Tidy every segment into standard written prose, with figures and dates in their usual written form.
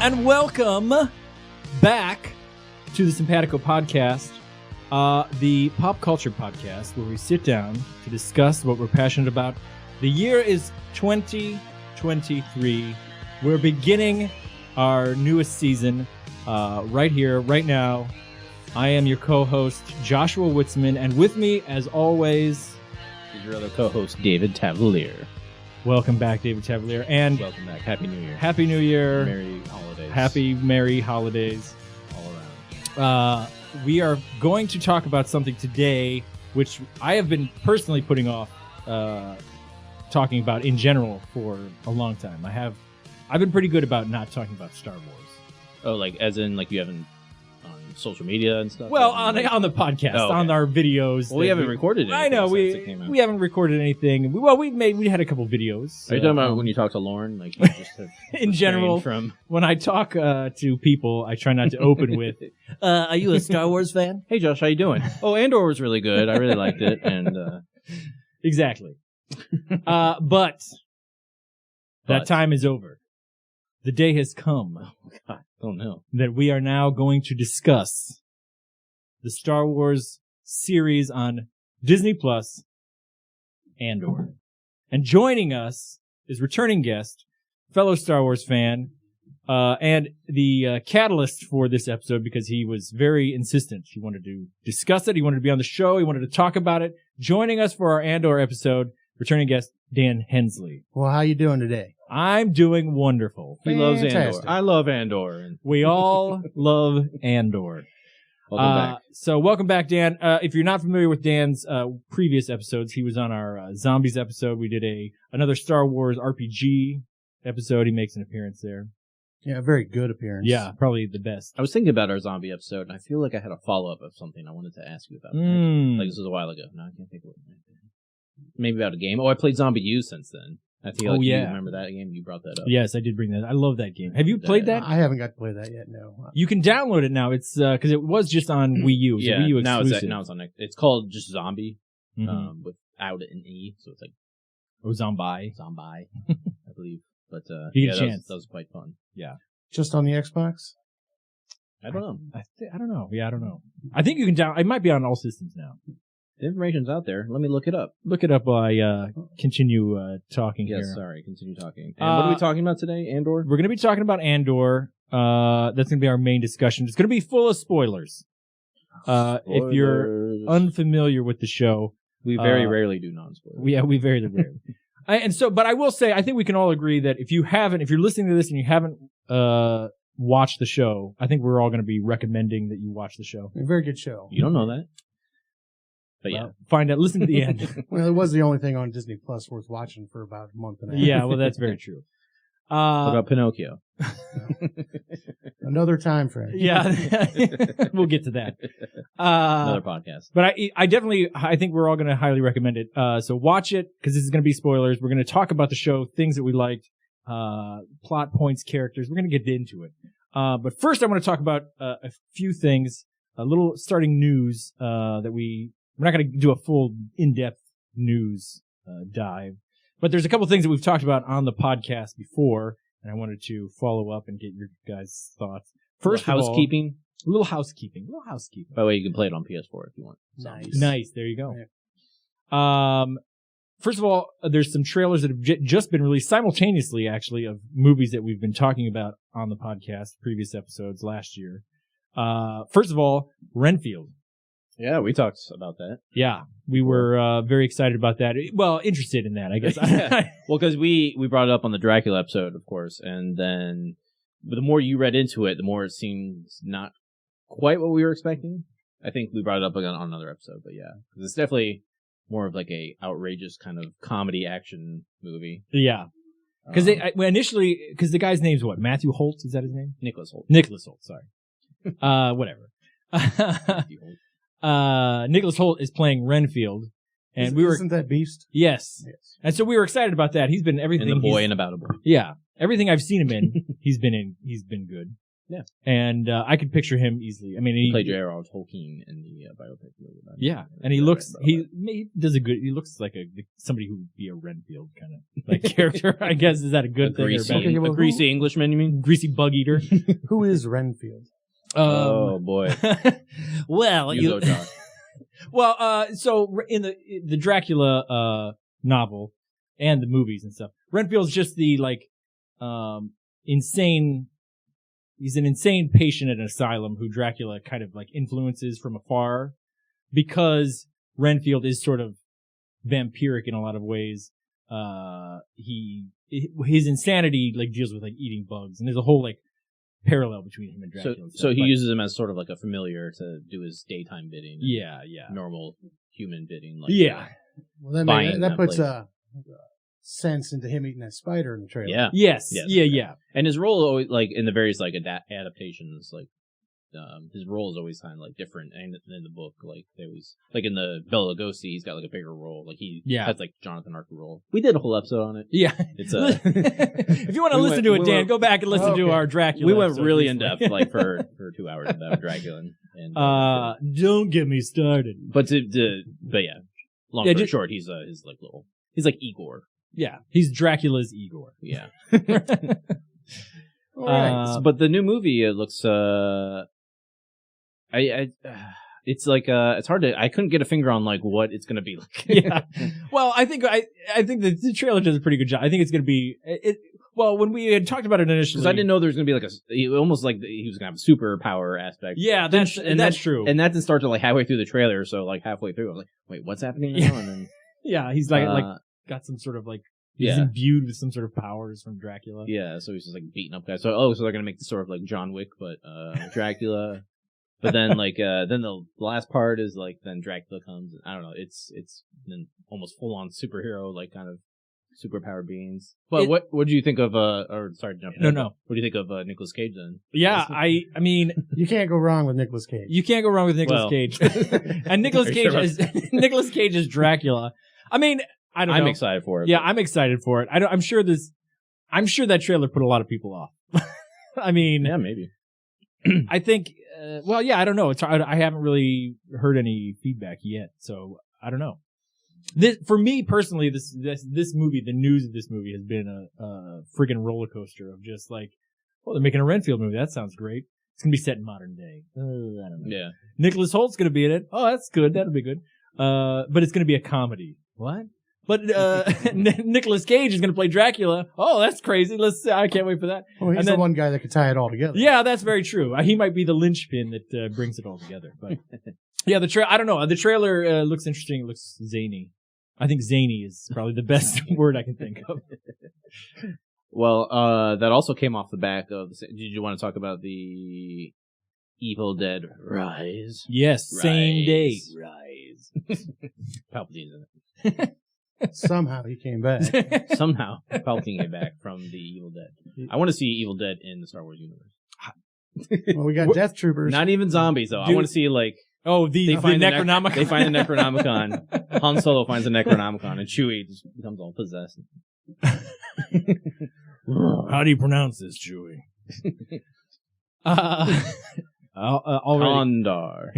And welcome back to the Simpatico Podcast, the pop culture podcast where we sit down to discuss what we're passionate about. The year is 2023. We're beginning our newest season right here, right now. I am your co-host, Joshua Witsaman, and with me, as always, is your other co-host, David Tavolier. Welcome back, David Tavolier, and welcome back. Happy New Year. Happy New Year. Merry holidays. Happy, merry holidays. All around. We are going to talk about something today, which I have been personally putting off talking about in general for a long time. I've been pretty good about not talking about Star Wars. Oh, like as in like you haven't on social media and stuff? Well, on the podcast, on our videos. Well, we haven't recorded anything. I know we haven't recorded anything. We had a couple videos. Are you talking about when you talk to Lauren? Like you just have in general, when I talk to people, I try not to open with, "Are you a Star Wars fan?" Hey, Josh, how you doing? Oh, Andor was really good. I really liked it, and exactly. But that time is over. The day has come. Oh, God. Oh, no. That we are now going to discuss the Star Wars series on Disney Plus, Andor. And joining us is returning guest, fellow Star Wars fan, and the catalyst for this episode because he was very insistent. He wanted to discuss it. He wanted to be on the show. He wanted to talk about it. Joining us for our Andor episode, returning guest, Dan Hensley. Well, how you doing today? I'm doing wonderful. He loves Andor. I love Andor. We all love Andor. Welcome back. So welcome back, Dan. If you're not familiar with Dan's previous episodes, he was on our Zombies episode. We did another Star Wars RPG episode. He makes an appearance there. Yeah, very good appearance. Yeah, probably the best. I was thinking about our zombie episode, and I feel like I had a follow-up of something I wanted to ask you about. Like this was a while ago. No, I can't think of it. Maybe about a game. Oh, I played Zombie U since then. I feel like you remember that game. You brought that up. Yes, I did bring that. I love that game. Have you played that? I haven't got to play that yet, no. You can download it now. It's because it was just on Wii U. It's a Wii U exclusive. Now it's on. It's called just Zombie, without an E, so it's like Zombie, I believe. But you get a chance. That was quite fun. Yeah, just on the Xbox. I don't know. I don't know. Yeah, I don't know. I think you can down. It might be on all systems now. The information's out there. Let me look it up. Look it up while I continue talking here. Yes, sorry. Continue talking. And what are we talking about today, Andor? We're going to be talking about Andor. That's going to be our main discussion. It's going to be full of spoilers. If you're unfamiliar with the show. We very rarely do non-spoilers. Yeah, we very rarely. But I will say, I think we can all agree that if you're listening to this and you haven't watched the show, I think we're all going to be recommending that you watch the show. A very good show. You don't know that. But find out. Listen to the end. Well, it was the only thing on Disney Plus worth watching for about a month and a half. Yeah, well, that's very true. What about Pinocchio? Another time frame. Yeah, we'll get to that. Another podcast. But I think we're all going to highly recommend it. So watch it because this is going to be spoilers. We're going to talk about the show, things that we liked, plot points, characters. We're going to get into it. But first, I want to talk about a few things. A little starting news that we're not going to do a full in-depth news dive, but there's a couple things that we've talked about on the podcast before, and I wanted to follow up and get your guys' thoughts. First, a little housekeeping. By the way, you can play it on PS4 if you want. Nice. There you go. Yeah. First of all, there's some trailers that have just been released simultaneously, actually, of movies that we've been talking about on the podcast, previous episodes last year. First of all, Renfield. Yeah, we talked about that. Yeah, we were very excited about that. Well, interested in that, I guess. Well, because we brought it up on the Dracula episode, of course, and then the more you read into it, the more it seems not quite what we were expecting. I think we brought it up again on another episode, but yeah, because it's definitely more of like a outrageous kind of comedy action movie. Yeah, because initially, because the guy's name's what? Matthew Holt, is that his name? Nicholas Holt. Sorry. Whatever. Nicholas Holt is playing Renfield, and isn't that Beast? Yes, and so we were excited about that. He's been everything. And The Boy and About a Boy. Yeah, everything I've seen him in, he's been good. Yeah. And I could picture him easily. I mean, He played J.R.R. Tolkien in the biopic movie. Yeah, and he looks he does a good. He looks like somebody who would be a Renfield kind of like character. I guess is that a good thing or bad? A greasy Englishman, you mean? Greasy bug eater. Who is Renfield? Oh boy. Well, you go, John. Well, so in the Dracula novel and the movies and stuff, Renfield's just the like insane. He's an insane patient at an asylum who Dracula kind of like influences from afar, because Renfield is sort of vampiric in a lot of ways. His insanity like deals with like eating bugs, and there's a whole like parallel between him and Dracula. So he uses him as sort of like a familiar to do his daytime bidding. Yeah. Normal human bidding. Like, Well, that puts sense into him eating that spider in the trailer. Yeah. Yes. Yeah. And his role always, like in the various like adaptations, like his role is always kind of like different. And in the book, like they always like in the Bela Lugosi, he's got like a bigger role. Like he has like Jonathan Archer role. We did a whole episode on it. Yeah. It's if you want to listen to it, Dan, go back and listen to our Dracula. We went really in depth, like for 2 hours about Dracula. And don't get me started. But yeah, long story short, he's like Igor. Yeah, he's Dracula's Igor. Yeah. All right. But the new movie, it looks, it's like, it's hard to, I couldn't get a finger on like what it's going to be like. Yeah. Well, I think the trailer does a pretty good job. I think it's going to be, well, when we had talked about it initially. Because I didn't know there was going to be like almost like he was going to have a superpower aspect. Yeah, that's true. And that didn't start till like halfway through the trailer. So like halfway through, I was like, wait, what's happening now? And then, yeah, he's like got some sort of like, he's imbued with some sort of powers from Dracula. Yeah, so he's just like beating up guys. So they're gonna make this sort of like John Wick, but Dracula. But then like then the last part is like then Dracula comes. I don't know. It's then almost full on superhero like kind of superpower beings. But what do you think of or sorry to jump in. No. What do you think of Nicolas Cage then? Yeah, I mean you can't go wrong with Nicolas Cage. You can't go wrong with Nicolas Cage. And Nicolas Cage is Dracula. I mean, I don't know. I'm excited for it. Yeah, I'm excited for it. I'm sure that trailer put a lot of people off. I mean, yeah, maybe. I think. Well, yeah, I don't know. I haven't really heard any feedback yet, so I don't know. For me personally, this movie, the news of this movie has been a friggin' roller coaster of just like, well, they're making a Renfield movie. That sounds great. It's gonna be set in modern day. I don't know. Yeah. Nicholas Holt's gonna be in it. Oh, that's good. That'll be good. But it's gonna be a comedy. What? But Nicolas Cage is going to play Dracula. Oh, that's crazy. I can't wait for that. Well, he's the one guy that could tie it all together. Yeah, that's very true. He might be the linchpin that brings it all together. But yeah, I don't know. The trailer looks interesting. It looks zany. I think zany is probably the best word I can think of. Well, that also came off the back of. Did you want to talk about the Evil Dead Rise? Yes, same day. Rise. Palpatine's in it. Somehow he came back. Somehow Palpatine came back from the Evil Dead. I want to see Evil Dead in the Star Wars universe. Well, we got Death Troopers. Not even zombies though. I want to see like the Necronomicon. They find the Necronomicon. Han Solo finds the Necronomicon, and Chewie just becomes all possessed. How do you pronounce this, Chewie? Condor.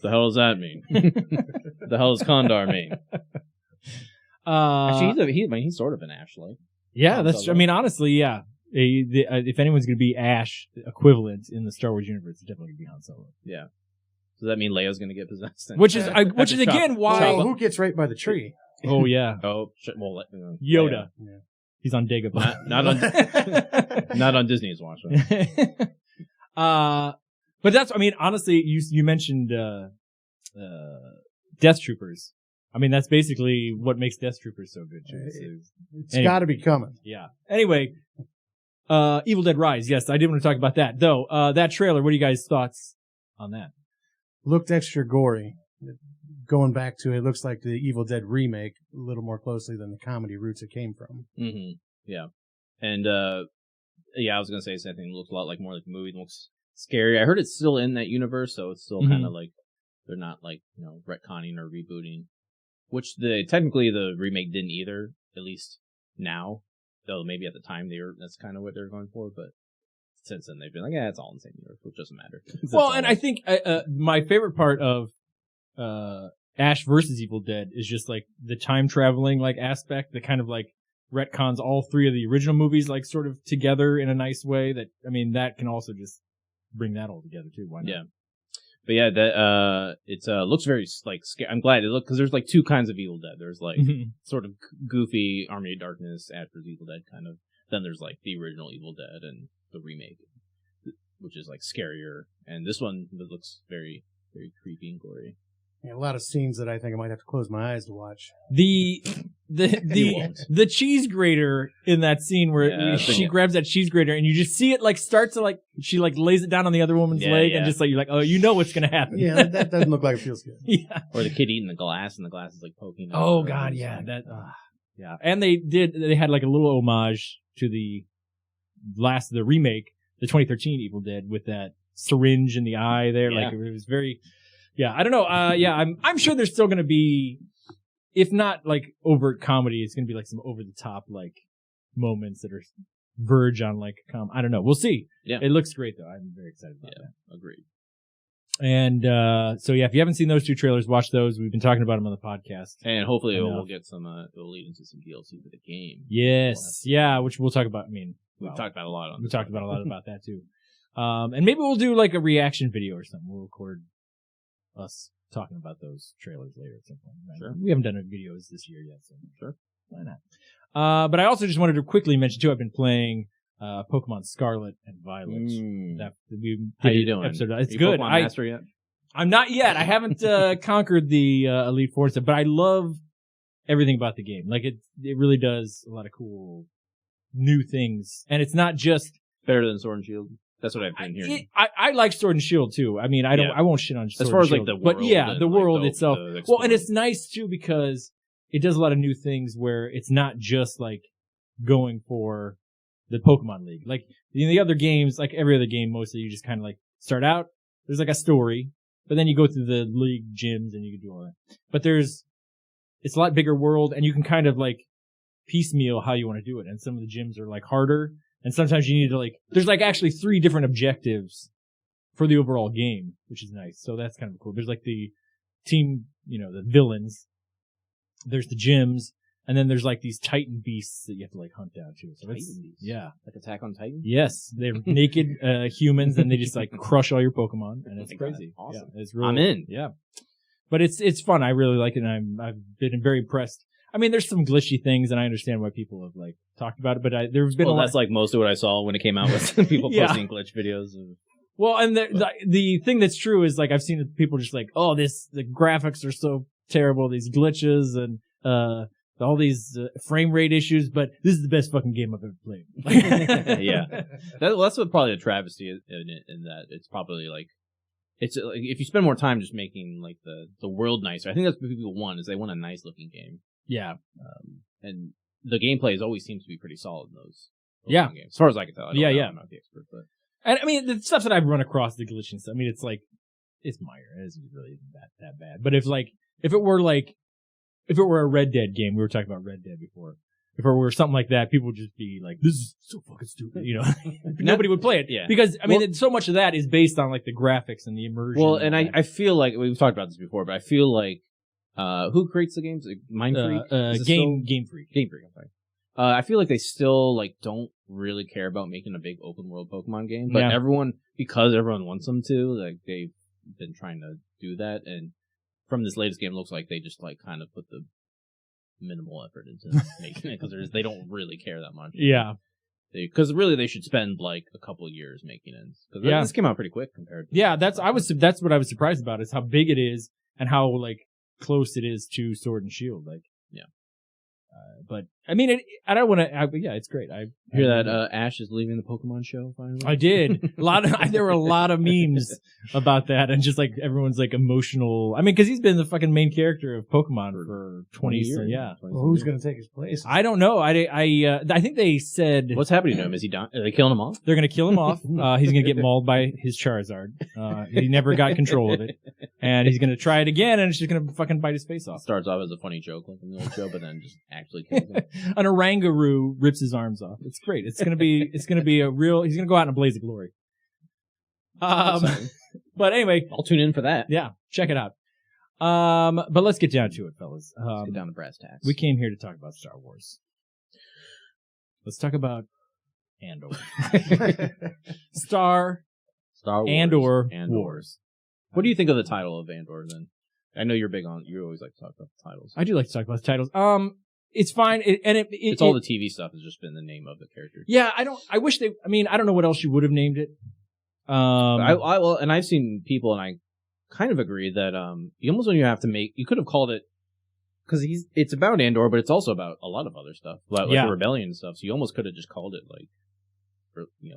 The hell does that mean? The hell does Condor mean? Actually, he's sort of an Ash-like. Yeah, that's true. I mean, honestly, yeah. If anyone's going to be Ash equivalent in the Star Wars universe, it's definitely going to be Han Solo. Yeah. Does that mean Leia's going to get possessed? Which is again why. So who gets right by the tree? Oh yeah. Oh well, Yoda. Yeah. He's on Dagobah. Not on Disney's watch. But that's. I mean, honestly, you mentioned Death Troopers. I mean, that's basically what makes Death Troopers so good. It's got to be coming. Yeah. Anyway, Evil Dead Rise. Yes, I did want to talk about that. Though, that trailer, what are you guys' thoughts on that? Looked extra gory. Going back to it, looks like the Evil Dead remake a little more closely than the comedy roots it came from. Mm-hmm. Yeah. And, I was going to say something. It looks a lot like more like the movie. It looks scary. I heard it's still in that universe, so it's still kind of like, they're not like, retconning or rebooting. Which technically the remake didn't either, at least now. Though maybe at the time that's kind of what they're going for, but since then they've been like, yeah, it's all in the same universe, which doesn't matter. Well, and I think my favorite part of Ash versus Evil Dead is just like the time traveling like aspect that kind of like retcons all three of the original movies like sort of together in a nice way. That I mean, that can also just bring that all together too. Why not? Yeah. But yeah, that it looks very like scary. I'm glad it looked because there's like two kinds of Evil Dead. There's like sort of goofy Army of Darkness, Ash vs. Evil Dead kind of. Then there's like the original Evil Dead and the remake, which is like scarier. And this one looks very, very creepy and gory. Yeah, a lot of scenes that I think I might have to close my eyes to watch. The cheese grater in that scene where she grabs that cheese grater and you just see it like start to like she like lays it down on the other woman's leg and just like you're like, oh, you know what's gonna happen. Yeah, that doesn't look like it feels good. Yeah. Or the kid eating the glass and the glass is like poking. Oh God, yeah, that yeah. And they had like a little homage to the remake, the 2013 Evil Dead with that syringe in the eye there. Yeah. Like it was very. Yeah, I don't know. I'm sure there's still going to be, if not like overt comedy, it's going to be like some over the top like moments that are verge on like I don't know. We'll see. Yeah, it looks great though. I'm very excited about that. Agreed. And so yeah, if you haven't seen those two trailers, watch those. We've been talking about them on the podcast, and hopefully we'll get some. It'll lead into some DLC for the game. Yes, which we'll talk about. I mean, we've talked about a lot. We talked about a lot about that too. And maybe we'll do like a reaction video or something. We'll record us talking about those trailers later at some point. Right? Sure. We haven't done any videos this year yet, so sure. Why not? But I also just wanted to quickly mention too, I've been playing Pokemon Scarlet and Violet. How you doing? It's you good. Pokemon Master yet? I'm not yet. I haven't conquered the Elite Four stuff, but I love everything about the game. Like it really does a lot of cool new things, and it's not just better than Sword and Shield. That's what I've been hearing. I like Sword and Shield too. I mean, I won't shit on Sword as far as and like Shield, the world, but yeah, the world itself. Well, and it's nice too because it does a lot of new things where it's not just like going for the Pokemon League. Like in the other games, like every other game, mostly you just kind of like start out. There's like a story, but then you go through the league gyms and you can do all that. But it's a lot bigger world, and you can kind of like piecemeal how you want to do it. And some of the gyms are like harder. And sometimes you need to there's like actually 3 different objectives for the overall game, which is nice. So that's kind of cool. There's like the team, the villains. There's the gyms. And then there's like these Titan beasts that you have to like hunt down too. So Titan beasts? Yeah. Like Attack on Titan? Yes. They're naked humans and they just like crush all your Pokemon. And it's crazy. Awesome. Yeah, it's really, I'm in. Yeah. But it's fun. I really like it, and I've been very impressed. I mean, there's some glitchy things, and I understand why people have like talked about it. But there's been that's like mostly what I saw when it came out with people posting glitch videos. Well, and the thing that's true is like I've seen people just like, oh, the graphics are so terrible, these glitches and all these frame rate issues. But this is the best fucking game I've ever played. Yeah, that's what probably a travesty in that it's probably like. It's like if you spend more time just making like the world nicer, I think that's what people want. Is they want a nice looking game. Yeah, and the gameplay always seems to be pretty solid in those games, as far as I can tell. I'm not the expert, but and I mean the stuff that I've run across the glitching stuff. I mean, it's like it's minor. It isn't really that bad. But if it were a Red Dead game, we were talking about Red Dead before. If it were something like that, people would just be like, "This is so fucking stupid," Nobody would play it, because I mean, so much of that is based on like the graphics and the immersion. Well, and I feel like we've talked about this before, but I feel like who creates the games? Mind Freak, Game Freak. Game Freak. I'm sorry. I feel like they still like don't really care about making a big open world Pokemon game, but because everyone wants them to, like they've been trying to do that, and from this latest game, it looks like they just like kind of put the minimal effort into making it because they don't really care that much. Yeah, because really they should spend like a couple of years making it. Because this came out pretty quick compared to that's what I was surprised about is how big it is and how like close it is to Sword and Shield. Like but I mean, I don't want to. It's great. I hear that Ash is leaving the Pokemon show finally. I did. There were a lot of memes about that, and just like everyone's like emotional. I mean, because he's been the fucking main character of Pokemon for 20 years. Yeah. Well, who's going to take his place? I don't know. I think they said what's happening to him? Is he dying? Are they killing him off? They're going to kill him off. He's going to get mauled by his Charizard. He never got control of it, and he's going to try it again, and it's just going to fucking bite his face off. Starts off as a funny joke, like an old show, but then just actually kills him. An orangaroo rips his arms off. It's great. It's gonna be a real. He's gonna go out in a blaze of glory. But anyway, I'll tune in for that. yeah, check it out. But let's get down to it, fellas. Let's get down to brass tacks. We came here to talk about Star Wars. Let's talk about Andor. Star Wars. Andor Wars. What do you think of the title of Andor then? I know you're big on. You always like to talk about the titles. I do like to talk about the titles. It's fine, it's all the TV stuff has just been the name of the character. Yeah, I wish they. I mean, I don't know what else you would have named it. Well, and I've seen people, and I kind of agree that you almost when you have to make, you could have called it because it's about Andor, but it's also about a lot of other stuff, like the rebellion and stuff. So you almost could have just called it like,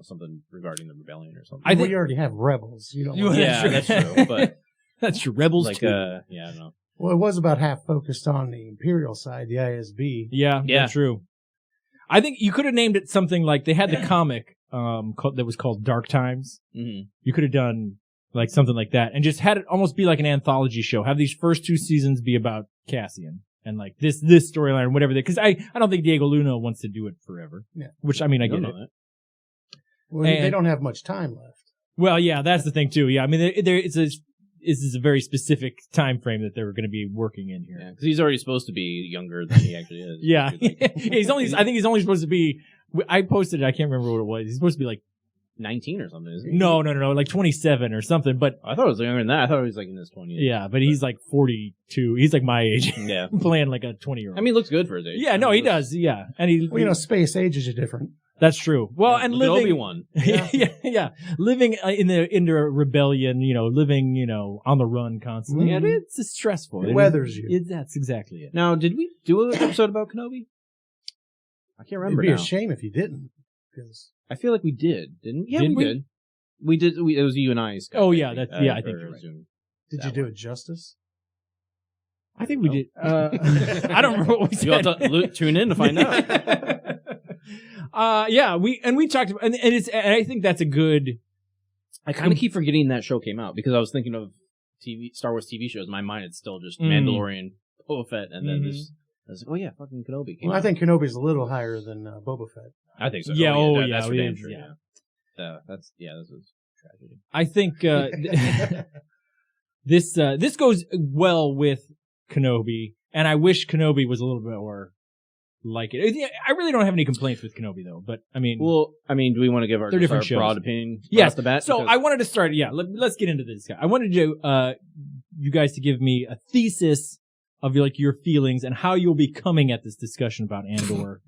something regarding the rebellion or something. I think you already have rebels. You don't. That's true. But that's true. Rebels. Like, I don't know. Well, it was about half focused on the Imperial side, the ISB. Yeah, true. I think you could have named it something like they had the comic that was called Dark Times. Mm-hmm. You could have done like something like that and just had it almost be like an anthology show. Have these first 2 seasons be about Cassian and like this storyline or whatever. Because I don't think Diego Luna wants to do it forever. Yeah. Which, I mean, I get it. That. Well, they don't have much time left. Well, yeah, that's the thing too. Yeah, I mean, this is a very specific time frame that they're going to be working in here. Yeah, because he's already supposed to be younger than he actually is. Yeah, I think he's only supposed to be. I posted it. I can't remember what it was. He's supposed to be like 19 or something, isn't he? No, like 27 or something. But I thought it was younger than that. I thought he was like in his 20s. Yeah, but he's like 42. He's like my age. Yeah, playing like a 20-year-old. I mean, he looks good for his age. Yeah, no, he does. Yeah, and space ages are different. That's true. Well, and living Obi-Wan. Yeah, living in a rebellion, living, on the run constantly. Mm-hmm. And it's stressful. It weathers you. That's exactly it. Now, did we do an episode about Kenobi? I can't remember. It'd be a shame if you didn't, because I feel like we did, didn't we? Yeah, did we did. We did. It was you and I. Scott, oh yeah, I think you're right. Did you do it justice? I think we did. I don't remember what we said. You'll have to tune in to find out. Yeah, we talked about, and I think that's a good. I kind of keep forgetting that show came out because I was thinking of Star Wars TV shows. In my mind, it's still just Mandalorian, Boba Fett, and then this. I was like, oh yeah, fucking Kenobi. I think Kenobi's a little higher than Boba Fett. I think so. Yeah, that's for damn sure. Yeah. This is tragedy. I think this goes well with Kenobi, and I wish Kenobi was a little bit more like it. I really don't have any complaints with Kenobi though, but I mean, do we want to give our broad opinion? Yes. Off the bat? So I wanted to start. Yeah, let's get into this. I wanted you guys to give me a thesis of your feelings and how you'll be coming at this discussion about Andor.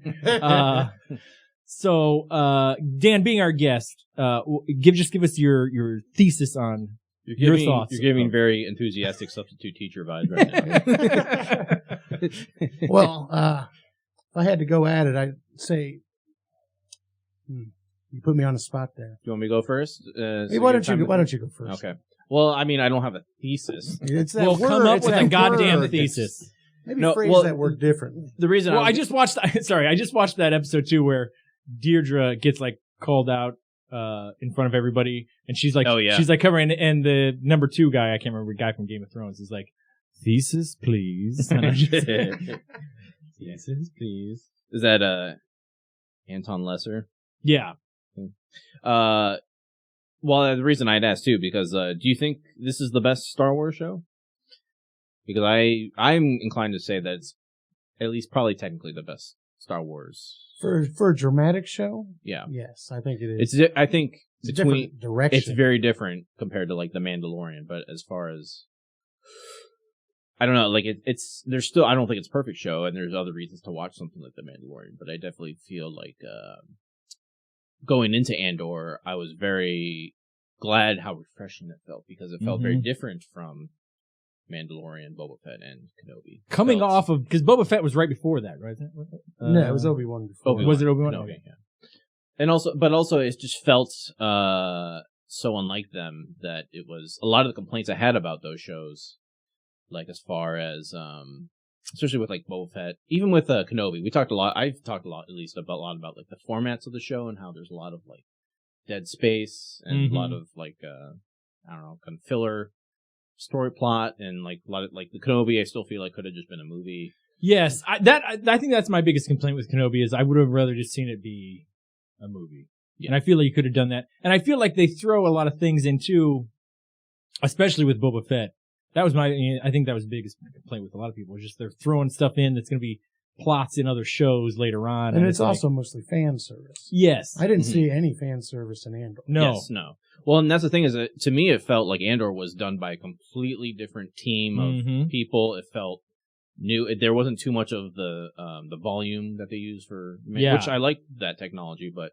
So Dan, being our guest, give us your thesis on your thoughts. You're giving very enthusiastic substitute teacher vibes right now. Well, if I had to go at it, I'd say you put me on the spot there. You want me to go first? Hey, why don't you go first? Okay. Well, I mean, I don't have a thesis. It's that word. Come up with a goddamn thesis. Maybe phrase that word differently. The reason I just watched that episode too where Deirdre gets called out in front of everybody, and she's like, she's like covering, and the number 2 guy, I can't remember, the guy from Game of Thrones, is like, thesis, please. Thesis, please. Is that Anton Lesser? Yeah. Well, the reason I'd ask too, because do you think this is the best Star Wars show? Because I'm inclined to say that it's at least probably technically the best Star Wars for a dramatic show. Yeah. Yes, I think it is. I think it's between a different direction. It's very different compared to The Mandalorian, but as far as I don't know, there's still, I don't think it's a perfect show, and there's other reasons to watch something like The Mandalorian, but I definitely feel like going into Andor, I was very glad how refreshing it felt, because it felt very different from Mandalorian, Boba Fett, and Kenobi. Coming off of, because Boba Fett was right before that, right? No, it was Obi-Wan before. Was it Obi-Wan? Kenobi, yeah. And also it just felt so unlike them that it was a lot of the complaints I had about those shows, as far as especially with Boba Fett, even with Kenobi, I've talked a lot at least about the formats of the show, and how there's a lot of dead space and a lot of I don't know, kind of filler story plot, and a lot of the Kenobi I still feel could have just been a movie. Yes, I think that's my biggest complaint with Kenobi is I would have rather just seen it be a movie. Yeah. And I feel like you could have done that. And I feel like they throw a lot of things into, especially with Boba Fett. I think that was the biggest complaint with a lot of people. Just they're throwing stuff in that's going to be plots in other shows later on. And it's also mostly fan service. Yes. I didn't see any fan service in Andor. No. Yes, no. Well, and that's the thing is that to me it felt like Andor was done by a completely different team of people. It felt new. There wasn't too much of the volume that they use for, which I like that technology, but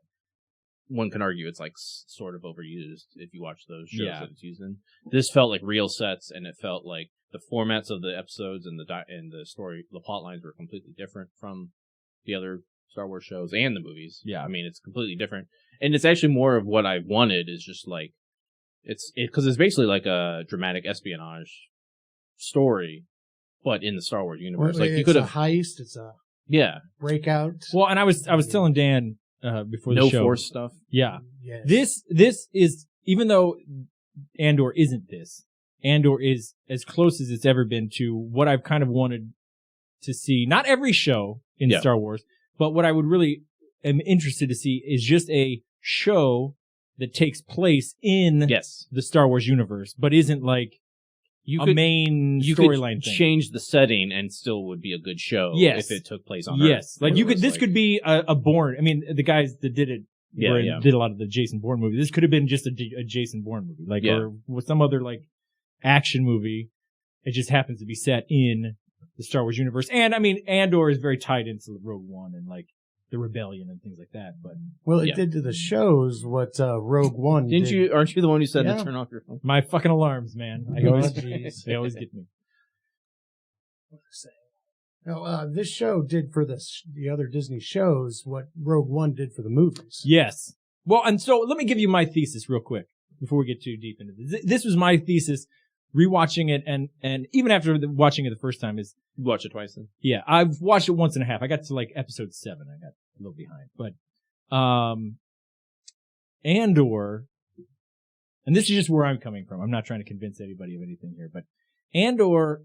one can argue it's like sort of overused if you watch those shows that it's used in. This felt like real sets, and it felt like the formats of the episodes and the story, the plot lines were completely different from the other Star Wars shows and the movies. Yeah, I mean it's completely different, and it's actually more of what I wanted. Is just like because it's basically like a dramatic espionage story, but in the Star Wars universe. Well, like you could have heist. It's a breakout. Well, and I was telling Dan before the show. No Force stuff. Yeah. Yes. This is, even though Andor isn't this, Andor is as close as it's ever been to what I've kind of wanted to see. Not every show in Star Wars, but what I would really am interested to see is just a show that takes place in the Star Wars universe, but isn't like main storyline thing. Change the setting and still would be a good show if it took place on Earth. Yes, like this could be a Bourne. I mean, the guys that did it did a lot of the Jason Bourne movie. This could have been just a Jason Bourne movie, or with some other like action movie. It just happens to be set in the Star Wars universe, and I mean, Andor is very tied into Rogue One and like the rebellion and things like that. But it did to the shows what Rogue One didn't did. you? Aren't you the one who said to turn off your phone? My fucking alarms, man. They always get me. What was I saying? No, this show did for the other Disney shows what Rogue One did for the movies. Yes. Well, and so let me give you my thesis real quick before we get too deep into this. This was my thesis, rewatching it, and even after watching it the first time is. You watched it twice then? Yeah, I've watched it once and a half. I got to like episode 7. I got a little behind, but Andor, and this is just where I'm coming from. I'm not trying to convince anybody of anything here, but Andor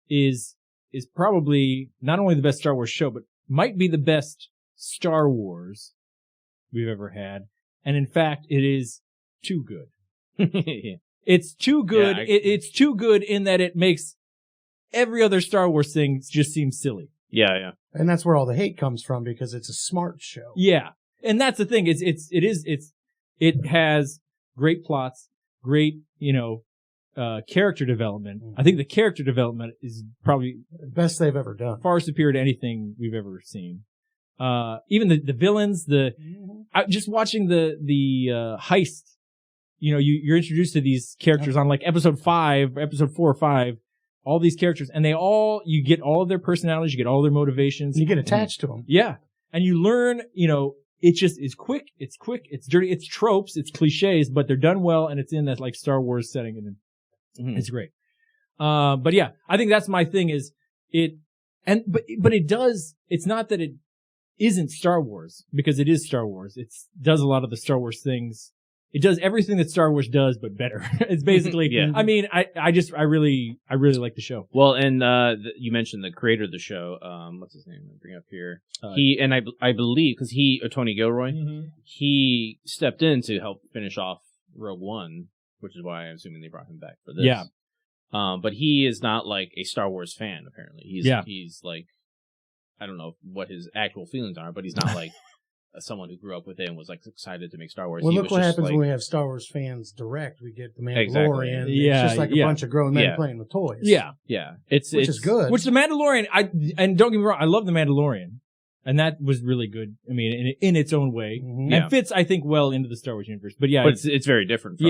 is probably not only the best Star Wars show, but might be the best Star Wars we've ever had. And in fact, it is too good. It's too good. Yeah, it's too good in that it makes every other Star Wars thing just seem silly. Yeah. And that's where all the hate comes from, because it's a smart show. Yeah. And that's the thing. It has great plots, great, character development. I think the character development is probably the best they've ever done. Far superior to anything we've ever seen. Even the villains, just watching the heist, you're introduced to these characters on like episode 4 or 5, all these characters, and you get all of their personalities, you get all their motivations. You get attached to them. Yeah. And you learn, it just is quick, it's dirty, it's tropes, it's cliches, but they're done well, and it's in that like Star Wars setting, and it's great. But yeah, I think that's my thing is but it's not that it isn't Star Wars, because it is Star Wars. It does a lot of the Star Wars things. It does everything that Star Wars does, but better. It's basically, I mean, I really like the show. Well, and you mentioned the creator of the show. What's his name? I'll bring up here. I believe, because Tony Gilroy, he stepped in to help finish off Rogue One, which is why I'm assuming they brought him back for this. Yeah. But he is not like a Star Wars fan, apparently. He's like, I don't know what his actual feelings are, but he's not like someone who grew up with it and was like excited to make Star Wars. Well, look what happens when we have Star Wars fans direct. We get the Mandalorian. Exactly. It's just like a bunch of grown men playing with toys. Yeah. Which is good. Which the Mandalorian, and don't get me wrong, I love the Mandalorian. And that was really good. I mean, in its own way. Mm-hmm. And fits, I think, well into the Star Wars universe. But yeah. But it's very different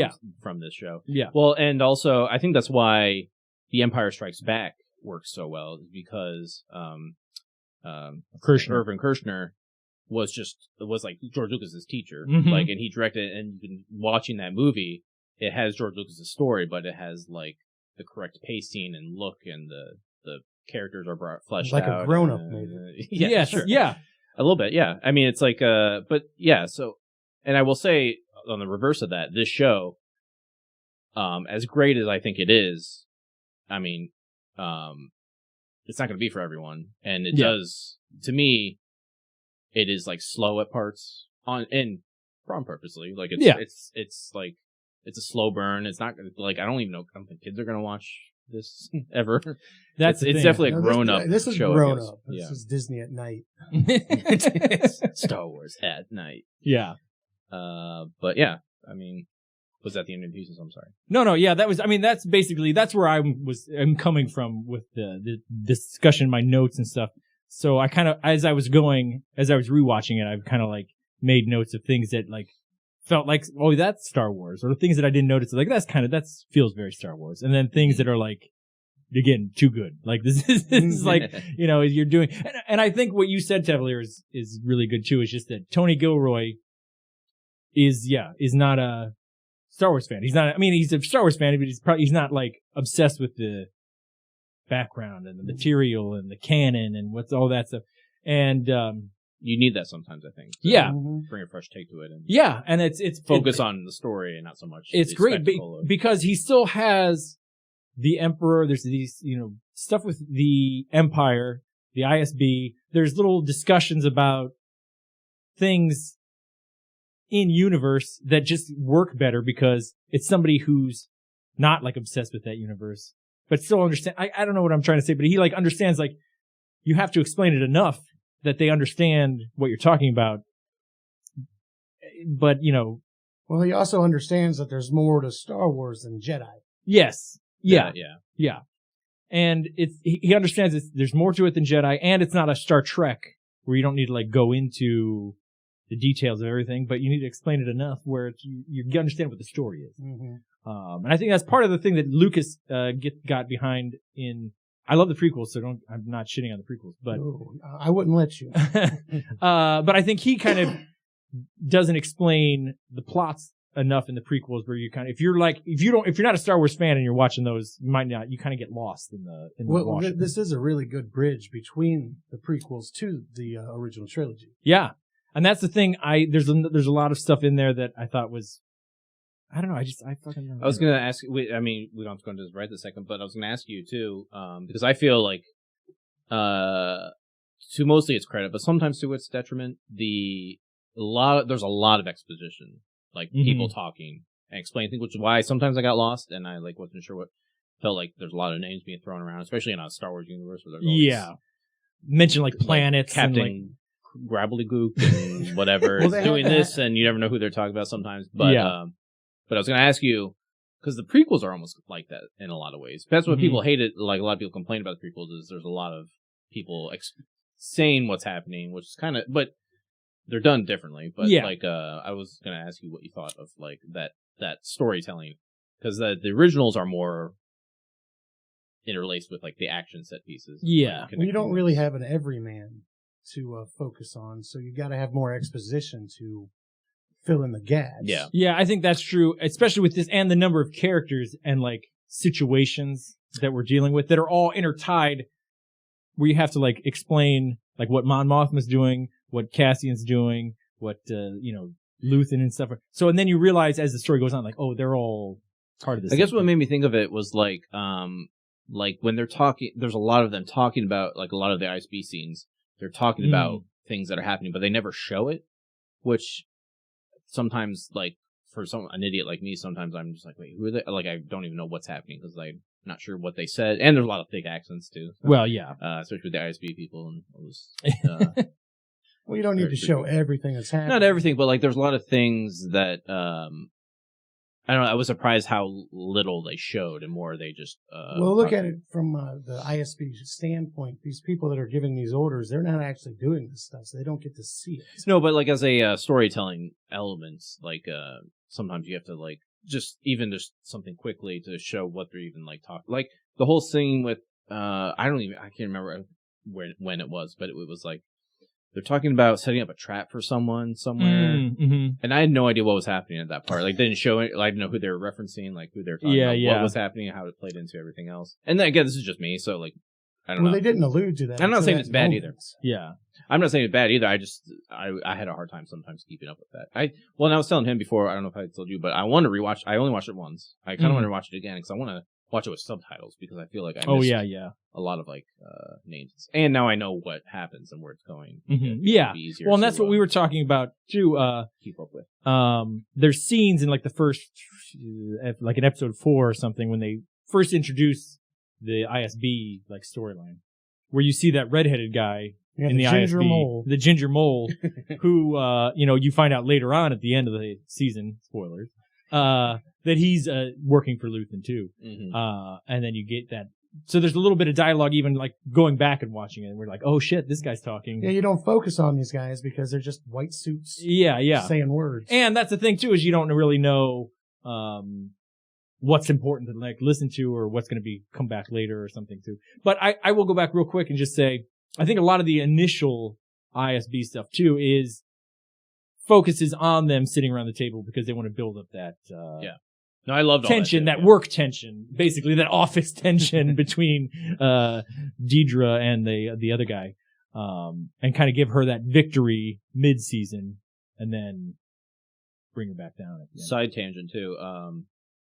from this show. Yeah. Well, and also, I think that's why The Empire Strikes Back works so well, because Irvin Kershner was like George Lucas's teacher, like, and he directed, and you've been watching that movie. It has George Lucas's story, but it has like the correct pacing and look, and the characters are fleshed out. Like a grown up movie. Sure. Yeah. A little bit, yeah. I mean, it's like, but yeah, so, and I will say, on the reverse of that, this show, as great as I think it is, I mean, it's not going to be for everyone, and it does. To me, it is like slow at parts on purposely. Like it's like it's a slow burn. It's not like I don't think kids are going to watch this ever. It's definitely a grown up. This is show, grown up. This is Disney at night. Star Wars at night. Yeah. But yeah, I mean, was that the end of the pieces? I'm sorry. No. Yeah, that was. I mean, that's where I'm coming from with the discussion, my notes and stuff. So I kind of, as I was rewatching it, I've kind of like made notes of things that like felt like, oh, that's Star Wars, or the things that I didn't notice, like that feels very Star Wars, and then things that are like, again, too good. Like this is like, you're doing, and I think what you said, Tavolier, is really good too. It's just that Tony Gilroy is not a Star Wars fan. He's not. I mean, he's a Star Wars fan, but he's not like obsessed with the background and the material and the canon and what's all that stuff. And you need that sometimes, I think. Bring a fresh take to it. And it's focus on the story and not so much. It's great because he still has the Emperor. There's these stuff with the Empire, the ISB. There's little discussions about things in universe that just work better because it's somebody who's not like obsessed with that universe, but still understand. I don't know what I'm trying to say, but he like understands, like, you have to explain it enough that they understand what you're talking about. But, well, he also understands that there's more to Star Wars than Jedi. Yes. Yeah. And he understands there's more to it than Jedi, and it's not a Star Trek where you don't need to like go into the details of everything, but you need to explain it enough where you understand what the story is. Mm-hmm. And I think that's part of the thing that Lucas got behind in. I love the prequels, so I'm not shitting on the prequels, but I wouldn't let you. But I think he kind of doesn't explain the plots enough in the prequels where you kind of, if you're not a Star Wars fan and you're watching those, you kind of get lost in the well, this is a really good bridge between the prequels to the original trilogy. Yeah. And that's the thing. There's a lot of stuff in there that I thought was, I don't know. I fucking know. I was going to ask, we don't have to go into this right this second, but I was going to ask you too, because I feel like, to mostly its credit, but sometimes to its detriment, there's a lot of exposition, like people talking and explaining things, which is why sometimes I got lost and I like wasn't sure what, felt like there's a lot of names being thrown around, especially in a Star Wars universe where there's always mention like planets, like Captain and Grabbledygook and whatever is doing this, and you never know who they're talking about sometimes. But but I was going to ask you, because the prequels are almost like that in a lot of ways. That's what people hated. Like a lot of people complain about the prequels is there's a lot of people saying what's happening, which is kind of, but they're done differently. But like I was going to ask you what you thought of like that storytelling, because the originals are more interlaced with like the action set pieces. Yeah, well, you don't really have an everyman to focus on, so you got to have more exposition to fill in the gaps. Yeah, I think that's true, especially with this and the number of characters and like situations that we're dealing with that are all intertied, where you have to like explain like what Mon Mothma's doing, what Cassian's doing, what Luthen and stuff. So and then you realize as the story goes on, like, oh, they're all part of this. I guess what made me think of it was like when they're talking, there's a lot of them talking about like a lot of the ISB scenes. They're talking about things that are happening, but they never show it, which sometimes, like, for an idiot like me, sometimes I'm just like, wait, who are they? Like, I don't even know what's happening because I'm not sure what they said. And there's a lot of thick accents, too. So, well, yeah. Especially with the ISB people. And all this, well, you don't need to show everything that's happening. Not everything, but, like, there's a lot of things that, I don't know, I was surprised how little they showed and more they just... well, look at it from the ISB standpoint. These people that are giving these orders, they're not actually doing this stuff, so they don't get to see it. No, but like as a storytelling elements, like sometimes you have to like just something quickly to show what they're even like talking. Like the whole scene with, I can't remember when it was, but it was like, they're talking about setting up a trap for someone somewhere, and I had no idea what was happening at that part. Like, they didn't show it. Like, I didn't know who they were referencing, like who they were talking about, what was happening, and how it played into everything else. And then again, this is just me, so like, I don't know. Well, they didn't allude to that. I'm not saying it's bad either. Yeah, I'm not saying it's bad either. I had a hard time sometimes keeping up with that. And I was telling him before. I don't know if I told you, but I want to rewatch. I only watched it once. I kind of want to watch it again because I want watch it with subtitles because I feel like I Oh missed yeah. a lot of like names, and now I know what happens and where it's going. Yeah. It'll be easier Well, and to, that's what we were talking about too. keep up with. There's scenes in like the first, like in episode 4 or something, when they first introduce the ISB like storyline, where you see that redheaded guy in the ginger ISB, mole. the ginger mole, who you find out later on at the end of the season, spoilers, that he's working for Luthen too. And then you get that. So there's a little bit of dialogue, even like going back and watching it, and we're like, oh shit, this guy's talking. Yeah, you don't focus on these guys because they're just white suits. Yeah. Saying words. And that's the thing too, is you don't really know what's important to like listen to or what's going to be come back later or something too. But I will go back real quick and just say, I think a lot of the initial ISB stuff too focuses on them sitting around the table because they want to build up that No, I loved all tension, that work tension, basically that office tension between Deidre and the other guy, and kind of give her that victory mid-season, and then bring her back down at the end. Side tangent too.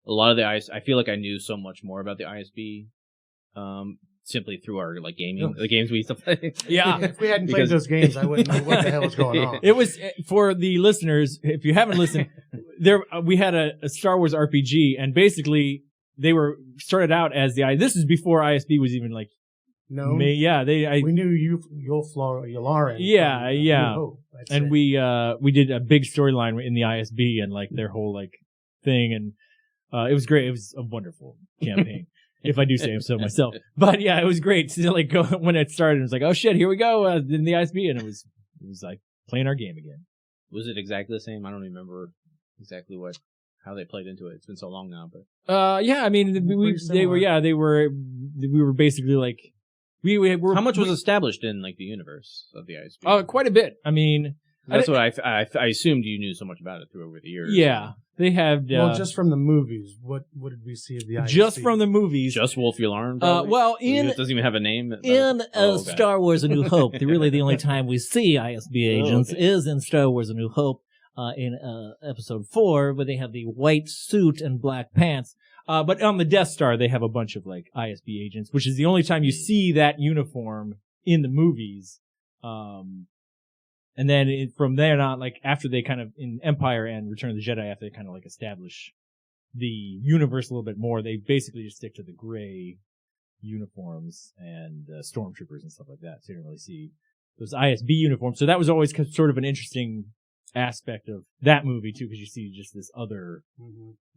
A lot of the I feel like I knew so much more about the ISB, simply through our like gaming, the games we used to play. Yeah. If we hadn't played those games, I wouldn't know what the hell was going on. It was, for the listeners, if you haven't listened, we had a Star Wars RPG, and basically they were started out as this is before ISB was even like, no. we knew Yularen. Yeah. And we did a big storyline in the ISB and like their whole like thing, and it was great. It was a wonderful campaign. If I do say so myself. But yeah, it was great to like go when it started. It was like, oh shit, here we go in the ISB, and it was like playing our game again. Was it exactly the same? I don't remember exactly how they played into it. It's been so long now, but yeah, I mean, we were basically like we were. How much was established in like the universe of the ISB? Quite a bit. I mean, that's what I assumed you knew so much about it through over the years. Yeah. They have just from the movies. What did we see of the ISB? Just from the movies. Just Wolf Yularen. Well, it doesn't even have a name. Star Wars: A New Hope, really the only time we see ISB agents is in Star Wars: A New Hope, in episode 4, where they have the white suit and black pants. But on the Death Star, they have a bunch of like ISB agents, which is the only time you see that uniform in the movies. And then from there on, like after they kind of in Empire and Return of the Jedi, after they kind of like establish the universe a little bit more, they basically just stick to the gray uniforms and stormtroopers and stuff like that. So you don't really see those ISB uniforms. So that was always sort of an interesting aspect of that movie too, because you see just these other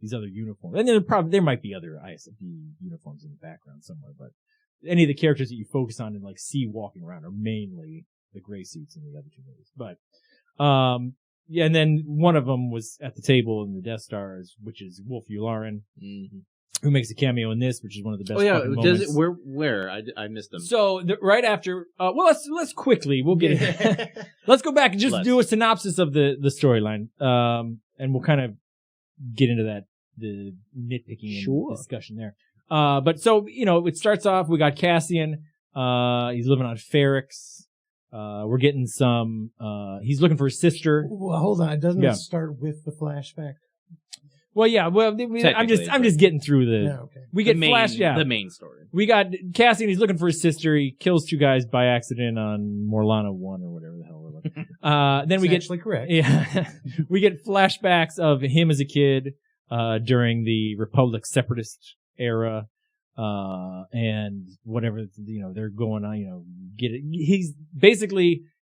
uniforms. And then there might be other ISB uniforms in the background somewhere, but any of the characters that you focus on and like see walking around are mainly the gray suits in the other two movies. But, yeah, and then one of them was at the table in the Death Stars, which is Wolf Yularen, who makes a cameo in this, which is one of the best moments. Does it, where? I missed them. So, right after, well, let's quickly, we'll get it. Let's go back and just do a synopsis of the storyline, and we'll kind of get into the nitpicking and discussion there. But so, it starts off, we got Cassian, he's living on Ferrix. We're getting some, he's looking for his sister. Well, hold on. Doesn't it start with the flashback? Well, yeah. Well, I'm just getting through we get the main story. We got Cassian. He's looking for his sister. He kills 2 guys by accident on Morlana 1 or whatever the hell we're looking. Then we get actually correct. Yeah, we get flashbacks of him as a kid, during the Republic separatist era. And whatever, they're going on,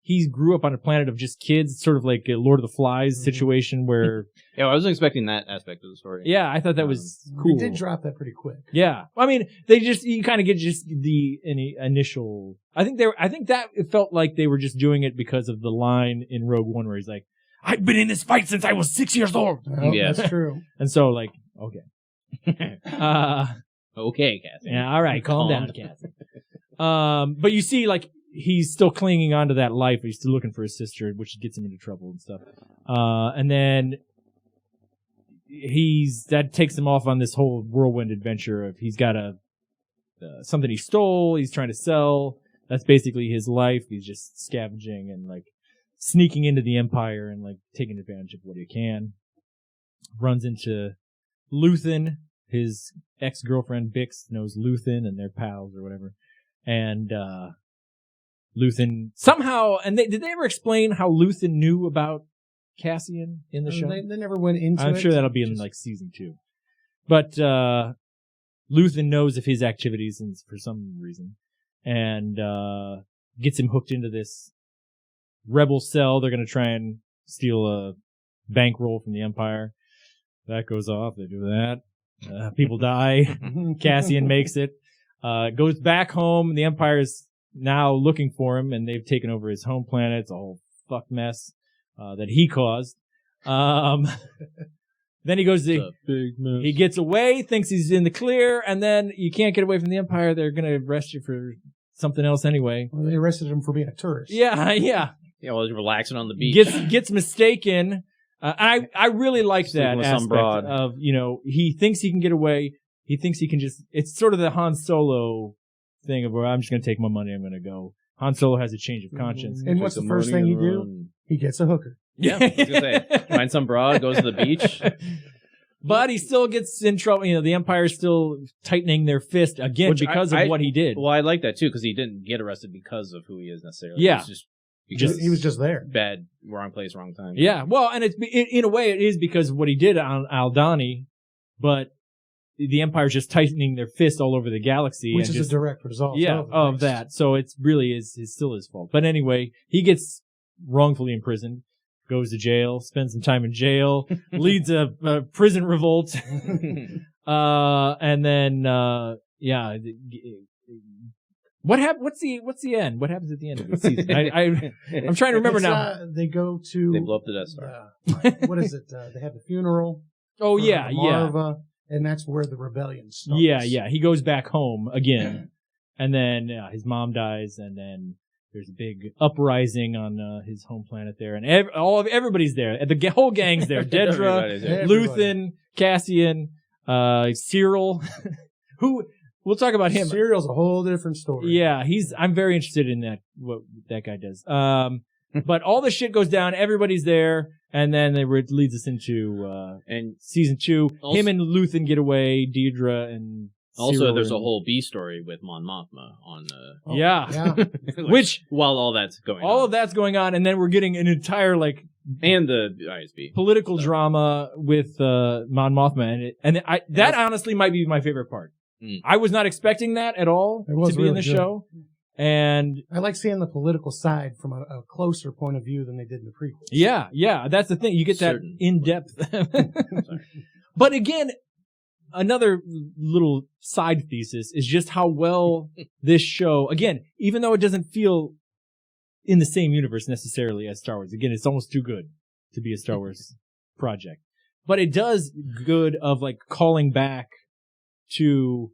he grew up on a planet of just kids, sort of like a Lord of the Flies situation where. Yeah, I wasn't expecting that aspect of the story. Yeah, I thought that was cool. They did drop that pretty quick. Yeah. I mean, you kind of get just the initial, I think that it felt like they were just doing it because of the line in Rogue One where he's like, I've been in this fight since I was 6 years old. Oh, yeah, that's true. And so like, okay. Okay, Cassie. Yeah, all right, calm down, Cassie. But you see, like, he's still clinging on to that life. He's still looking for his sister, which gets him into trouble and stuff. And then that takes him off on this whole whirlwind adventure of he's got something he stole, he's trying to sell. That's basically his life. He's just scavenging and, like, sneaking into the Empire and, like, taking advantage of what he can. Runs into Luthen, his ex-girlfriend Bix knows Luthen, and they're pals or whatever. And Luthen somehow, and did they ever explain how Luthen knew about Cassian in the show? They never went into it. I'm sure that'll be in like season 2. But Luthen knows of his activities for some reason, and gets him hooked into this rebel cell. They're going to try and steal a bankroll from the Empire. That goes off. They do that. People die. Cassian makes it. Goes back home. The Empire is now looking for him, and they've taken over his home planet. It's a whole fuck mess that he caused. Then he goes to, he gets away, thinks he's in the clear, and then you can't get away from the Empire. They're going to arrest you for something else anyway. Well, they arrested him for being a tourist. Yeah. Yeah, while he's relaxing on the beach. Gets mistaken. I really like that aspect of, he thinks he can get away. He thinks he can it's sort of the Han Solo thing of where I'm just going to take my money, I'm going to go. Han Solo has a change of conscience. And what's the first thing you do? He gets a hooker. Yeah, I was gonna say, find some broad, goes to the beach. But he still gets in trouble. The Empire's still tightening their fist again because of what he did. Well, I like that too, because he didn't get arrested because of who he is necessarily. Yeah. He was just there. Bad, wrong place, wrong time. Yeah, well, and in a way it is because of what he did on Aldhani, but the Empire's just tightening their fist all over the galaxy. Which is a direct result of that. So it's really still his fault. But anyway, he gets wrongfully imprisoned. Goes to jail, spends some time in jail, leads a prison revolt, and then what happened? What's the end? What happens at the end of the season? I'm trying to remember now. They go to they blow up the Death Star. What is it? They have the funeral. Oh yeah, Marva, and that's where the rebellion starts. Yeah. He goes back home again, and then his mom dies, and then there's a big uprising on his home planet there, and everybody's there. The whole gang's there. Dedra, Luthen, Cassian, Cyril, who we'll talk about him. Cyril's a whole different story. Yeah, I'm very interested in that. What that guy does. But all the shit goes down. Everybody's there, and then it leads us into and season 2. Also, him and Luthen get away. Dedra and. Also, there's a whole B story with Mon Mothma on yeah. Which while all that's going of that's going on, and then we're getting an entire and the ISB political drama with Mon Mothma, and that honestly might be my favorite part. I was not expecting that at all to be in the show, and I like seeing the political side from a closer point of view than they did in the prequels. Yeah, that's the thing. You get that in depth. But again, another little side thesis is just how well this show, again, even though it doesn't feel in the same universe necessarily as Star Wars, again, it's almost too good to be a Star Wars project, but it does good of calling back to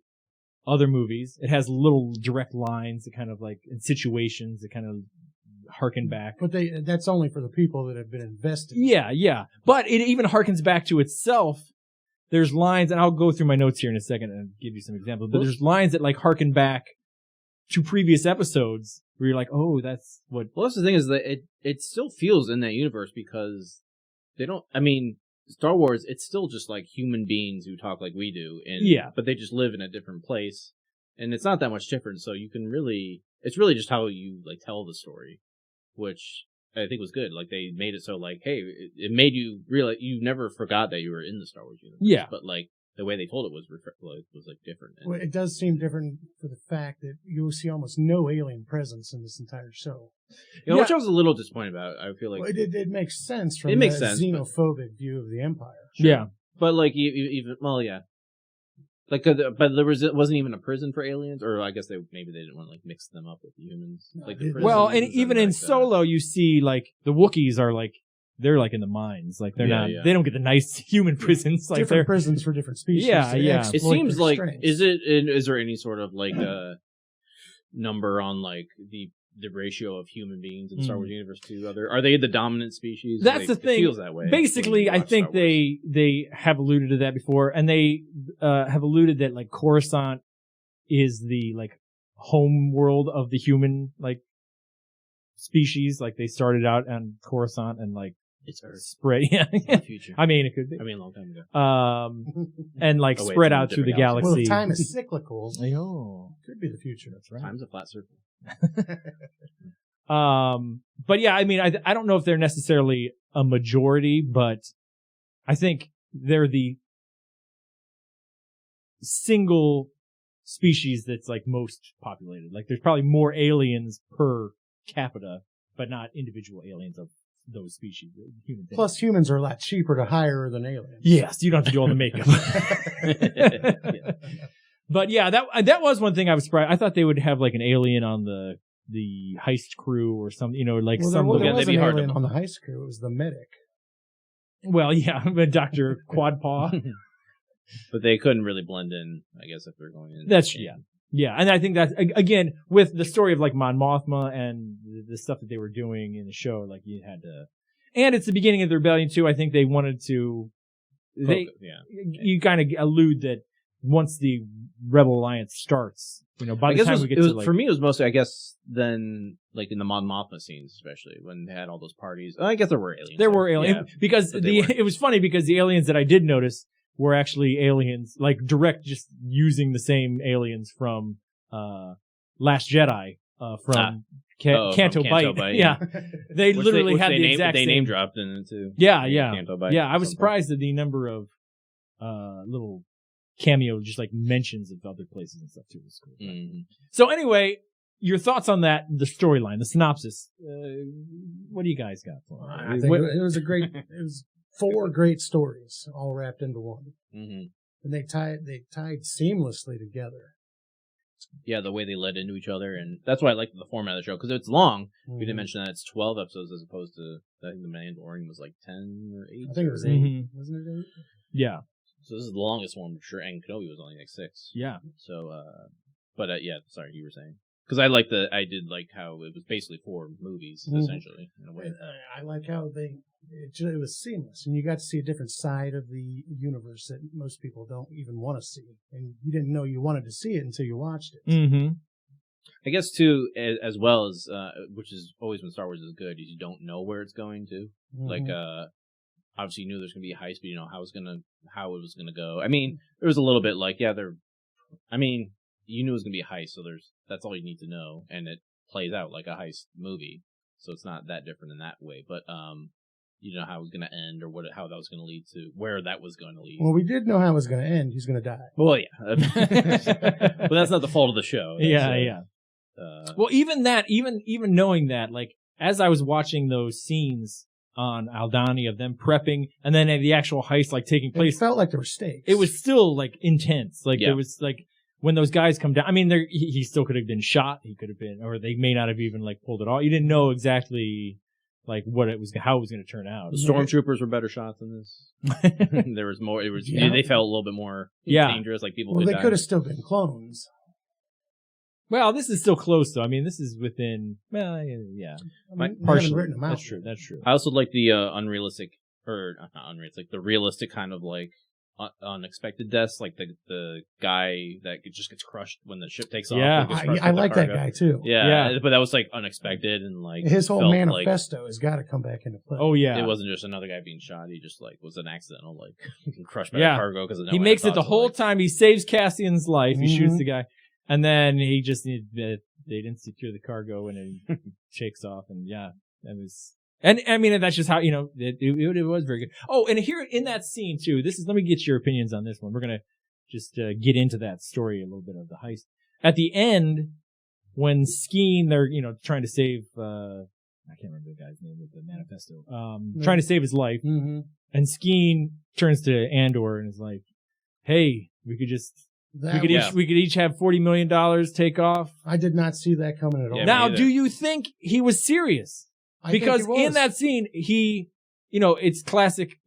other movies. It has little direct lines that kind of in situations that kind of harken back. But that's only for the people that have been invested. Yeah. But it even harkens back to itself. There's lines, and I'll go through my notes here in a second and give you some examples, but there's lines that harken back to previous episodes where you're like, oh, that's what... Well, that's the thing is that it still feels in that universe because they don't... I mean, Star Wars, it's still just human beings who talk like we do, but they just live in a different place, and it's not that much different, so you can really... It's really just how you, tell the story, which... I think was good. They made it so hey, it made you realize you never forgot that you were in the Star Wars universe. Yeah. But the way they told it was different. Well, it does seem different for the fact that you'll see almost no alien presence in this entire show. Which I was a little disappointed about. I feel well, it makes sense from xenophobic view of the Empire. Sure. Yeah. But even yeah. But there wasn't even a prison for aliens, or I guess maybe they didn't want to mix them up with the humans. And even in Solo, you see the Wookiees are they're in the mines, they're not. Yeah. They don't get the nice human prisons. Different prisons for different species. Yeah. It seems is there any sort of number on the ratio of human beings in Star Wars universe to other? Are they the dominant species? That's the thing. It feels that way. Basically, I think they have alluded to that before, and they have alluded that Coruscant is the home world of the human species. They started out on Coruscant, and It's Earth. spread. Yeah, The future. I mean, it could be. I mean, a long time ago. And like Oh, wait, spread it's in a out through the different galaxy. Well, if time is cyclical, Oh, could be the future. that's right. Time's a flat circle. But yeah, I mean, I don't know if they're necessarily a majority, but I think they're the single species that's like most populated. Like there's probably more aliens per capita, but not individual aliens of those species. Human things. Plus, humans are a lot cheaper to hire than aliens. Yes, you don't have to do all the makeup. But yeah, that was one thing I was surprised. I thought they would have like an alien on the heist crew or something, you know, like Well, some. there Yeah, was they'd be an hard to- alien on the heist crew. It was the medic. Well, yeah, but Dr. Quadpaw. But they couldn't really blend in, I guess, if they're going in. That's yeah, and I think that again with the story of like Mon Mothma and the stuff that they were doing in the show, like you had to, and it's the beginning of the rebellion too. I think they wanted to, you kind of allude that once the Rebel Alliance starts, you know, by I the guess time it was, we get it was, to like, for me, it was mostly, I guess, then like in the Mon Mothma scenes, especially when they had all those parties. I guess there were aliens. there were aliens because but they weren't. it was funny because the aliens that I did notice were actually aliens, like direct, just using the same aliens from Last Jedi, from Canto Bight. Yeah, they Which literally which had they the named, exact they same. name dropped in it too. Yeah. Canto Bight Yeah, I was something. surprised at the number of little cameo, just like mentions of other places and stuff too. It was cool. Mhm. So anyway, your thoughts on that, the storyline, the synopsis. What do you guys got for me? I think it was it was 4 great stories all wrapped into one, Mhm. and they tied seamlessly together. Yeah, the way they led into each other, and that's why I like the format of the show because it's long. Mhm. We didn't mention that it's 12 episodes as opposed to I think the Mandalorian was like 10 or 8. I think it was or 8, Mhm. wasn't it 8? Yeah, So this is the longest one for sure, and Kenobi was only like 6. yeah. So, yeah, sorry, you were saying. Because I did like how it was basically 4 movies, Mhm. essentially, in a way. I like how it was seamless, and you got to see a different side of the universe that most people don't even want to see, and you didn't know you wanted to see it until you watched it. Mm-hmm. I guess, too, as well as, which is always when Star Wars is good, is you don't know where it's going to. Mhm. Like, obviously you knew there's going to be a heist, but you know how it was going to go. I mean, there was a little bit like, you knew it was going to be a heist, so that's all you need to know, and it plays out like a heist movie, so it's not that different in that way. But you know how it was going to end, or how that was going to lead to, where that was going to lead. Well, we did know how it was going to end. He's going to die. Well, yeah, but that's not the fault of the show. That's, Yeah. Well, even that, even knowing that, like as I was watching those scenes on Aldhani of them prepping, and then the actual heist like taking It place, felt like there were stakes. it was still like intense. Like Yeah. there was like when those guys come down. I mean, he still could have been shot. He could have been, or they may not have even like pulled it off. You didn't know exactly like how it was going to turn out. The stormtroopers were better shots than this. There was more. It was. Yeah. They felt a little bit more dangerous. Like people. Well, could they die. could have still been clones. Well, this is still close though. I mean, this is within. Well, yeah, I mean, they partially. haven't written them out. That's true. I also like the unrealistic, or not unrealistic, the realistic kind of like unexpected deaths, like the guy that just gets crushed when the ship takes Yeah. off. Gets crushed I with the like that cargo. guy too. Yeah, but that was like unexpected and like His whole felt manifesto has got to come back into play. Oh yeah, Like, it wasn't just another guy being shot. He just like was an accidental like crushed by Yeah. the cargo because he makes it the whole time. He saves Cassian's life. He shoots Mhm. the guy, and then he just they didn't secure the cargo, and it shakes off. And yeah, that was. And I mean, that's just how, you know, it was very good. Oh, and here in that scene too, let me get your opinions on this one. We're going to just get into that story a little bit of the heist. At the end, when Skeen, they're, you know, trying to save, I can't remember the guy's name with the manifesto, trying to save his life. Mm-hmm. And Skeen turns to Andor and is like, hey, we could each have $40 million take off. I did not see that coming at all. Yeah, Now, me either. do you think he was serious? I think Because it was. in that scene, he, you know, it's classic,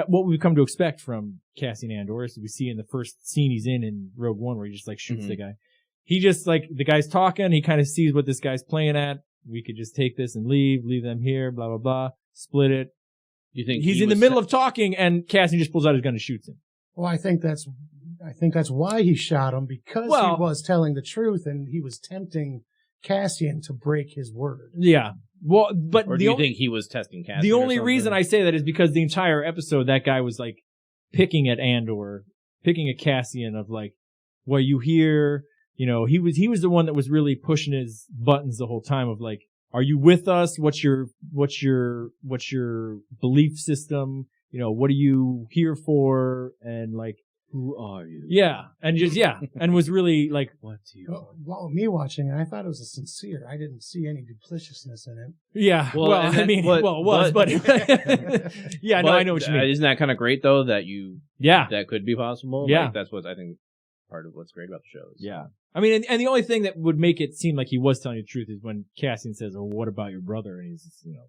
what we've come to expect from Cassian Andor, as we see in the first scene he's in Rogue One, where he just like shoots Mhm. the guy. He just like, the guy's talking, he kind of sees what this guy's playing at. We could just take this and leave them here, blah, blah, blah, split it. You think He's in the middle of talking, and Cassian just pulls out his gun and shoots him. Well, I think that's why he shot him, because he was telling the truth and he was tempting Cassian to break his word. Yeah. Well, but Or do you think he was testing Cassian? the only or reason I say that is because the entire episode, that guy was like picking at Andor, picking at Cassian of like, well, you hear, you know, he was the one that was really pushing his buttons the whole time of like, are you with us? What's your belief system? You know, what are you here for? And like, who are you? yeah. And just, yeah. And was really like, What do you Well, me watching it, I thought it was a sincere. I didn't see any dupliciousness in it. yeah. Well, I mean, it was, but yeah, no, I know what you mean. Isn't that kind of great though that that could be possible? Yeah. Like, that's what I think part of what's great about the show is. Yeah. I mean, and the only thing that would make it seem like he was telling the truth is when Cassian says, "Oh, what about your brother?" And he's just, you know,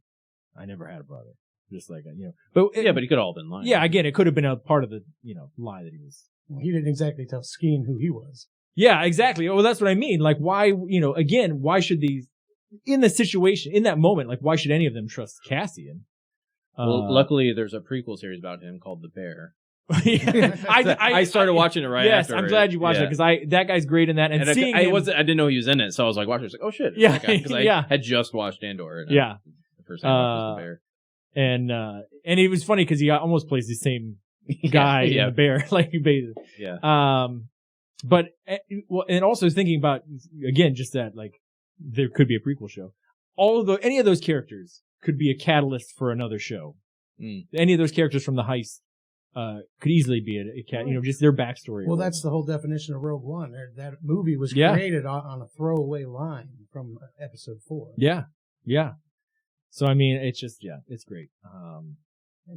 I never had a brother. Just like, you know, but but he could all have been lying. Yeah, again, it could have been a part of the, you know, lie that he was. Well, he didn't exactly tell Skeen who he was. Yeah, exactly. Well, that's what I mean. Like, why, you know, again, why should these, in the situation, in that moment, like, why should any of them trust Cassian? Well, luckily, there's a prequel series about him called The Bear. Yeah. I started watching it right after. Yes, I'm glad you watched it because that guy's great in that. And seeing I didn't know he was in it, so I was like watching. I was like, oh shit, yeah, because I had just watched Andor. And yeah, the first time I watched The Bear. And it was funny because he almost plays the same guy in The Bear, like basically. Yeah. But well, and also thinking about again, just that like there could be a prequel show. Any of those characters could be a catalyst for another show. Any of those characters from the heist could easily be you know, just their backstory. Well, that's the whole definition of Rogue One. That movie was created on a throwaway line from episode 4. Yeah. Yeah. So, I mean, it's just, it's great.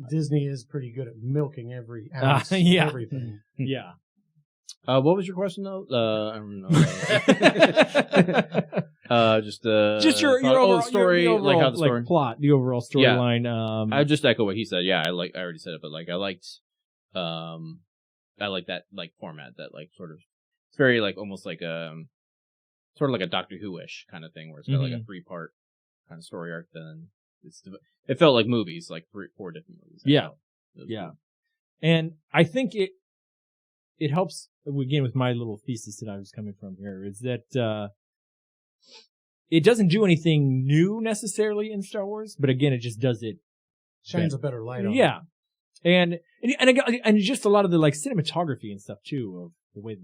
Disney is pretty good at milking every ounce of everything. Yeah. What was your question though? I don't know. Just your overall story, your overall, like how the story, like plot, the overall storyline. I just echo what he said. Yeah, I already said it, but like I liked that like format that like sort of it's very like almost like sort of like a Doctor Who-ish kind of thing where it's got like a 3-part kind of story arc. Then it felt like movies, like 4 different movies. Yeah. Cool. And I think it helps again with my little thesis that I was coming from here is that it doesn't do anything new necessarily in Star Wars, but again, it just does it. Shines a better light on it. Yeah. And just a lot of the like cinematography and stuff too of the way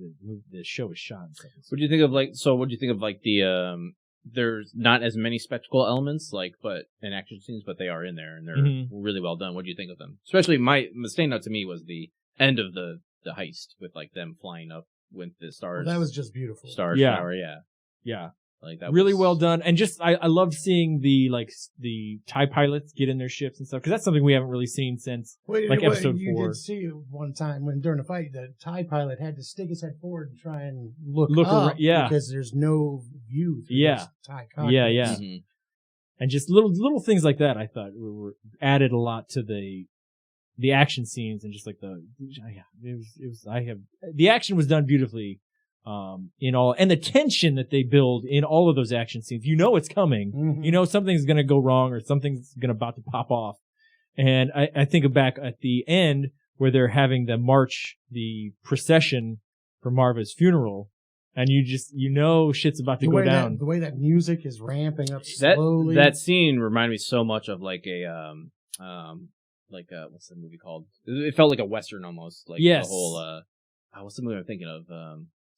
the show is shot and stuff. What do you think of the there's not as many spectacle elements but in action scenes, but they are in there and they're really well done. What do you think of them? Especially my standout to me was the end of the heist with like them flying up with the stars. Well, that was just beautiful. Star shower, yeah. Like that really was well done, and just I loved seeing the TIE pilots get in their ships and stuff because that's something we haven't really seen since episode 4. You did see one time when during a fight the TIE pilot had to stick his head forward and try and look up because there's no view through this TIE cockpit. Yeah. Mm-hmm. And just little things like that I thought were added a lot to the action scenes and just like the action was done beautifully. And the tension that they build in all of those action scenes, you know it's coming. Mm-hmm. You know something's going to go wrong or something's about to pop off. And I think back at the end where they're having the procession for Marva's funeral, and you know shit's about to go down. The way that music is ramping up slowly. That scene reminded me so much of like what's the movie called? It felt like a Western almost. Like the whole what's the movie I'm thinking of?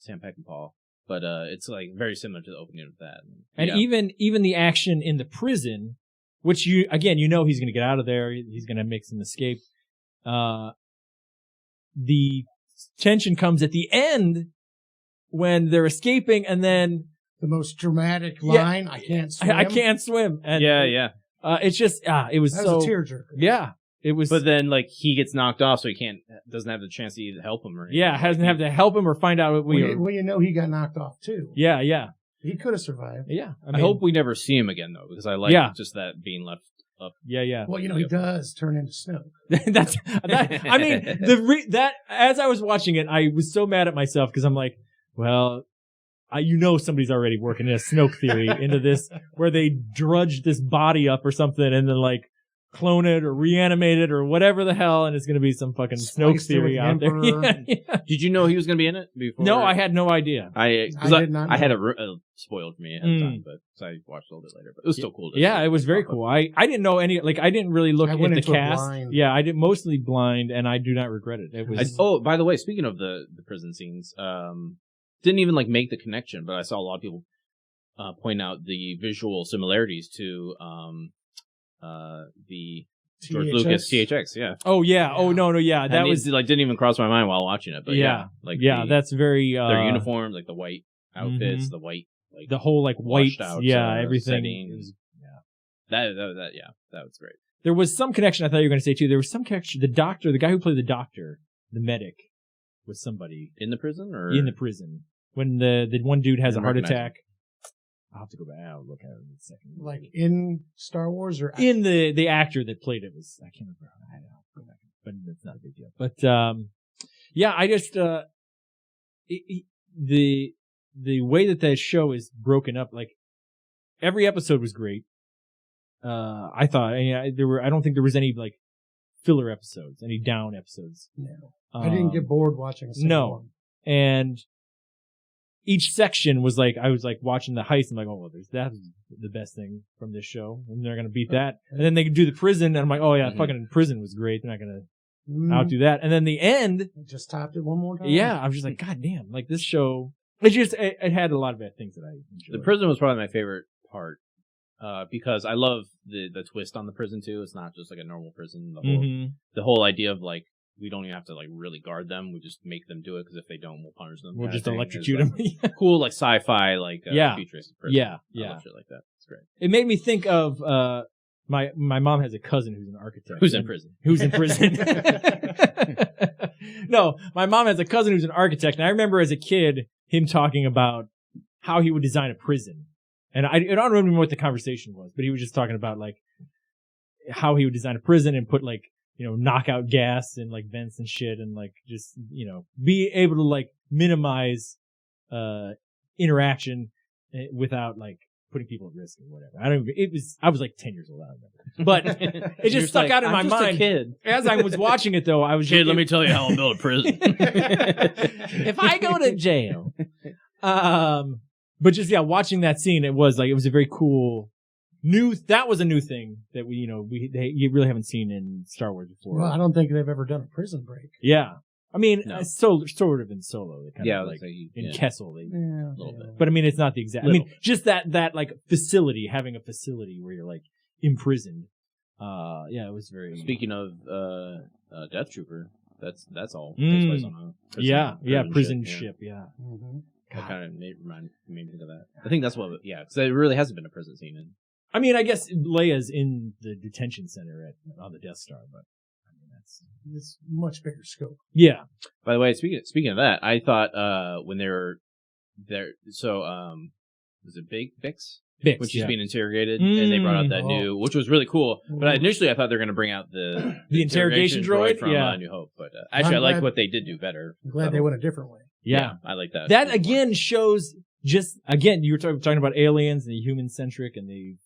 Sam Peckinpah, but it's like very similar to the opening of that. And even the action in the prison, which you know he's going to get out of there, he's going to make some escape. The tension comes at the end when they're escaping, and then the most dramatic line, "I can't swim." I can't swim. And it's just it was that was a tearjerker. Yeah. It was, but then like he gets knocked off, so he doesn't have the chance to either help him or anything. Doesn't have to help him or find out well, you know he got knocked off too. Yeah. He could have survived. Yeah, I hope we never see him again though, because I like just that being left up. Yeah. Well, he does turn into Snoke. I mean, as I was watching it, I was so mad at myself because I'm like, well, somebody's already working in a Snoke theory into this where they drudge this body up or something, and then like. clone it or reanimate it or whatever the hell, and it's going to be some fucking Snoke theory out there. Yeah. Did you know he was going to be in it before? No, I had no idea. I did not. I had it spoiled for me at the time, but so I watched a little bit later. But it was still cool. Yeah, it was very cool. I didn't know any. Like, I didn't really look at the cast. Yeah, I did mostly blind, and I do not regret it. It was. By the way, speaking of the prison scenes, didn't even like make the connection, but I saw a lot of people point out the visual similarities to the George Lucas THX. Yeah. Oh yeah. Oh no. Yeah. That was like didn't even cross my mind while watching it. But that's very their uniforms, like the white outfits, the white, like the whole like white, out, everything. That was great. There was some connection. I thought you were going to say too. There was some connection. The doctor, the guy who played the doctor, the medic, was somebody in the prison or in the prison when the one dude has a heart attack. I'll have to go back. I'll look at it in a second. Like in Star Wars or in the actor that played it was, I can't remember. I'll go back, but it's not a big deal. But yeah, I just the way that show is broken up, like every episode was great. I thought I don't think there was any like filler episodes, any down episodes. No, I didn't get bored watching a single one. And each section was like, I was like watching the heist. I'm like, oh, well, that's the best thing from this show. And they're going to beat that. And then they do the prison. And I'm like, oh, yeah, fucking prison was great. They're not going to outdo that. And then the end. Just topped it one more time. Yeah. I was just like, God damn. Like this show, it had a lot of bad things that I enjoyed. The prison was probably my favorite part. Because I love the twist on the prison too. It's not just like a normal prison. The whole idea of like, we don't even have to like really guard them. We just make them do it because if they don't, we'll punish them. We'll just electrocute them. Cool, like sci-fi, like futuristic prison. Yeah. I love shit like that. It's great. It made me think of my mom has a cousin who's an architect. Who's in prison? No, my mom has a cousin who's an architect, and I remember as a kid him talking about how he would design a prison. And I don't remember what the conversation was, but he was just talking about like how he would design a prison and put like, knockout gas and like vents and shit and like just, be able to like minimize, interaction without like putting people at risk or whatever. I was like 10 years old. I don't remember, but it just stuck out in my mind. Kid. As I was watching it though, I was let me tell you how I'll build a prison. If I go to jail, but just, watching that scene, it was a very cool that was a new thing that you really haven't seen in Star Wars before. Well, I don't think they've ever done a prison break. Yeah. I mean, sort of in Solo. They kind of like in Kessel, a little bit. But I mean, it's not the exact, just that like facility, having a facility where you're like imprisoned. It was very. Speaking of, Death Trooper, that's all. Takes place on a prison ship. Yeah. Mm-hmm. That kind of made me think of that. I think that's what, because there really hasn't been a prison scene in. I mean, I guess Leia's in the detention center on the Death Star, but I mean it's much bigger scope. Yeah. By the way, speaking of that, I thought when they were there, so was it Bix? Bix, when she's being interrogated, and they brought out that new, which was really cool. But initially, I thought they were going to bring out the interrogation droid from New Hope. But actually, I like what they did do better. I'm glad they went a different way. Yeah, I like that. That again shows. Just again, you were talking about aliens and the human centric and the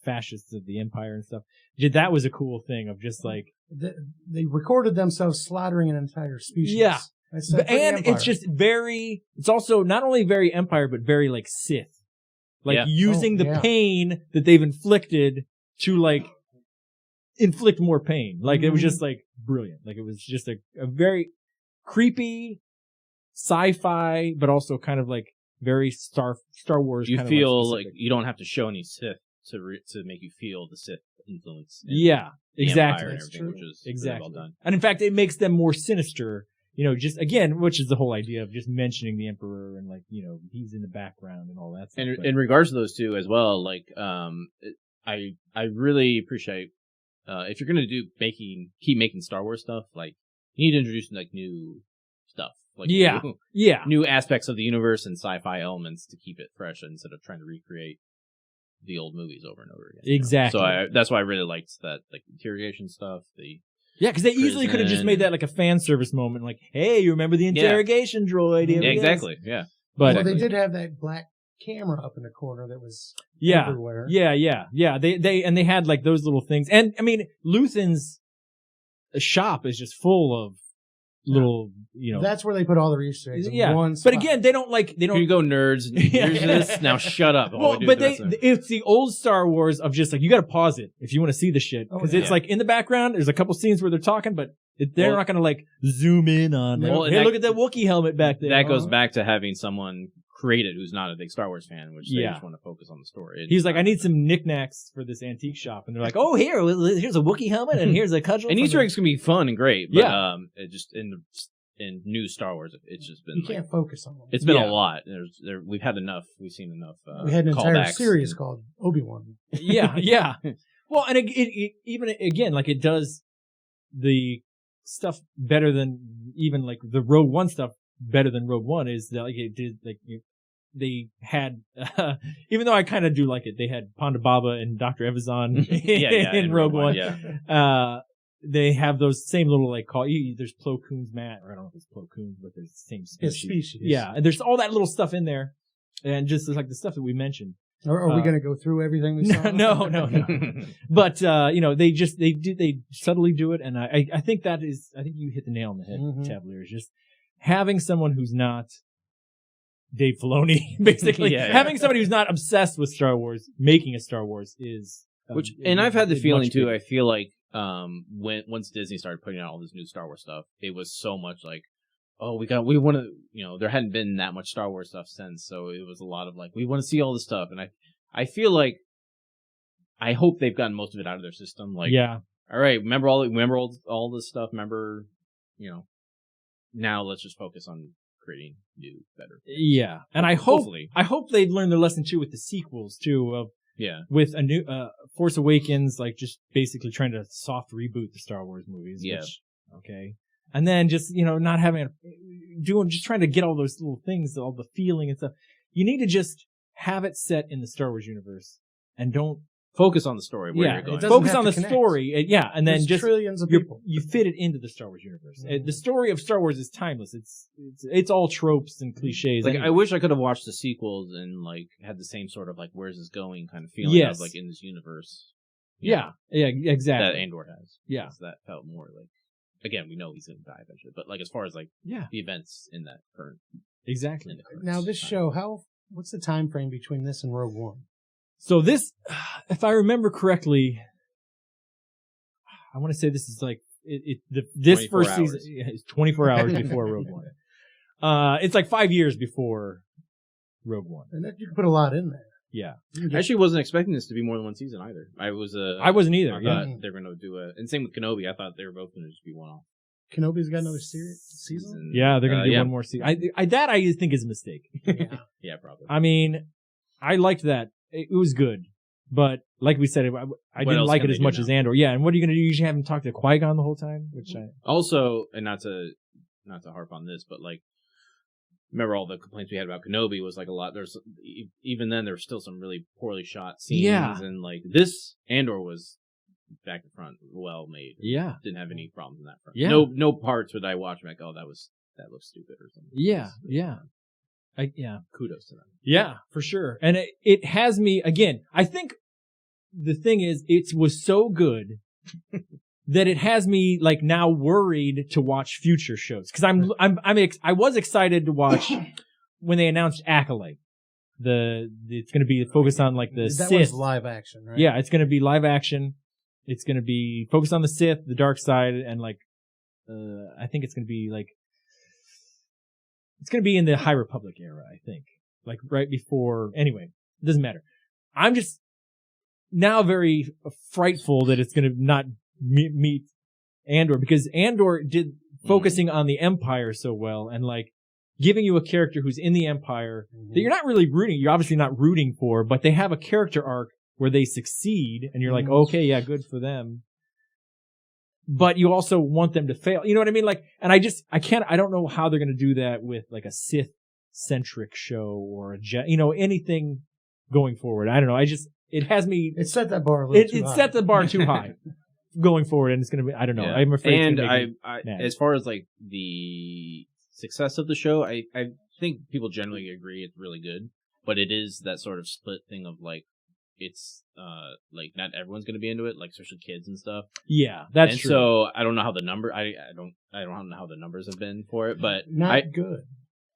fascists of the Empire and stuff. That was a cool thing of just like they recorded themselves slaughtering an entire species. Yeah, and it's just very. It's also not only very Empire, but very like Sith, like using the pain that they've inflicted to like inflict more pain. Like it was just like brilliant. Like it was just a very creepy sci-fi, but also kind of like. Very Star Wars. You kind feel of like you don't have to show any Sith to make you feel the Sith influence. Yeah, exactly. That's true. Which is exactly really well done. And in fact, it makes them more sinister. Just again, which is the whole idea of just mentioning the Emperor and like he's in the background and all that stuff. And in regards to those two as well, like I really appreciate if you're gonna keep making Star Wars stuff, like you need to introduce like new stuff. Like new aspects of the universe and sci-fi elements to keep it fresh instead of trying to recreate the old movies over and over again. Exactly. So that's why I really liked that like interrogation stuff. Because they easily could have just made that like a fan service moment, like, hey, you remember the interrogation droid? Yeah, exactly. Yeah. But they did have that black camera up in the corner that was Yeah. everywhere. Yeah. They had like those little things. And I mean, Luthen's shop is just full of little, That's where they put all their Easter eggs in one But spot. again, they don't. Here you go, nerds. Here's this. Now shut up. Well, but it's the old Star Wars of just like, you got to pause it if you want to see the shit. Because it's like in the background, there's a couple scenes where they're talking, but they're not going to like zoom in on it. Hey, look at that Wookiee helmet back there. That goes back to having someone create it who's not a big Star Wars fan, which they just want to focus on the story. He's like, I need some knickknacks for this antique shop. And they're like, oh, here's a Wookiee helmet and here's a cudgel. And Easter eggs can be fun and great, but it just in new Star Wars, it's just been you can't focus on them. It's been a lot. We've had enough. We've seen enough. We had an entire series called Obi-Wan. Yeah. Well, and it even again, like it does the stuff better than even like the Rogue One stuff better than Rogue One is that like it did like they had even though I kind of do like it, they had Ponda Baba and Dr. Evazan in Rogue One. Yeah. They have those same little like there's Plo Koon's mat, or I don't know if it's Plo Koon, but there's the same species. Yeah, and there's all that little stuff in there, and just like the stuff that we mentioned. Are we going to go through everything we saw? No. But they subtly do it, and I think I think you hit the nail on the head, Tavolier. Is just having someone who's not Dave Filoni, basically. Having somebody who's not obsessed with Star Wars making a Star Wars is and I've had the feeling too. I feel like once Disney started putting out all this new Star Wars stuff, it was so much like, oh, we want to, there hadn't been that much Star Wars stuff since, so it was a lot of like, we want to see all this stuff, and I feel like, I hope they've gotten most of it out of their system. Like, all right, remember all this stuff. Remember, now let's just focus on creating new, better. Yeah, and I hope they learn their lesson too with the sequels too. Of with a new Force Awakens, like just basically trying to soft reboot the Star Wars movies. Yeah. Okay. And then just, not having just trying to get all those little things, all the feeling and stuff. You need to just have it set in the Star Wars universe and don't focus on the story where you're going. Focus on the story. And then just trillions of people. You fit it into the Star Wars universe. The story of Star Wars is timeless. It's all tropes and cliches. Like, I wish I could have watched the sequels and like had the same sort of like, where's this going kind of feeling of like in this universe. Yeah, exactly. That Andor has. Yeah. So that felt more like, again, we know he's going to die eventually, but like as far as like the events in that current. Exactly. Now this show, what's the time frame between this and Rogue One? So this, if I remember correctly, I want to say this is like this first season is 24 hours before Rogue One. It's like 5 years before Rogue One. And you can put a lot in there. Yeah. I actually wasn't expecting this to be more than one season either. I wasn't either. I thought they were going to do and same with Kenobi. I thought they were both going to just be one off. Kenobi's got another season? Yeah, they're going to do one more season. I think is a mistake. Yeah, probably. I mean, I liked that. It was good. But like we said, I didn't like it as much as Andor. Yeah, and what are you going to do? You usually have him talk to Qui-Gon the whole time? Also, and not to harp on this, but like, remember all the complaints we had about Kenobi was like a lot. Even then there were still some really poorly shot scenes, and like this Andor was back to front, well made. Yeah, didn't have any problems in that front. Yeah, no parts where I watched like, oh, that looks stupid or something. Yeah. Kudos to them. Yeah, for sure. And it has me again. I think the thing is, it was so good that it has me like now worried to watch future shows because I was excited to watch when they announced Acolyte. It's going to be focused on like the Sith. That was live action, right? Yeah, it's going to be live action. It's going to be focused on the Sith, the dark side, and like I think it's going to be like. It's going to be in the High Republic era, I think. Like right before. Anyway, it doesn't matter. I'm just now very frightful that it's going to not meet Andor because Andor did focusing on the Empire so well and like giving you a character who's in the Empire that you're not really rooting. You're obviously not rooting for, but they have a character arc where they succeed and you're like, okay, yeah, good for them. But you also want them to fail. You know what I mean? Like, and I don't know how they're going to do that with like a Sith-centric show or anything going forward. I don't know. It has me. It set that bar a little too high. It set the bar too high going forward, and it's going to be, I don't know. Yeah. I'm afraid and I as far as like the success of the show, I think people generally agree it's really good. but it is that sort of split thing of like it's like not everyone's gonna be into it, like especially kids and stuff. Yeah, that's and true. So I don't know how the number I don't know how the numbers have been for it, but not good.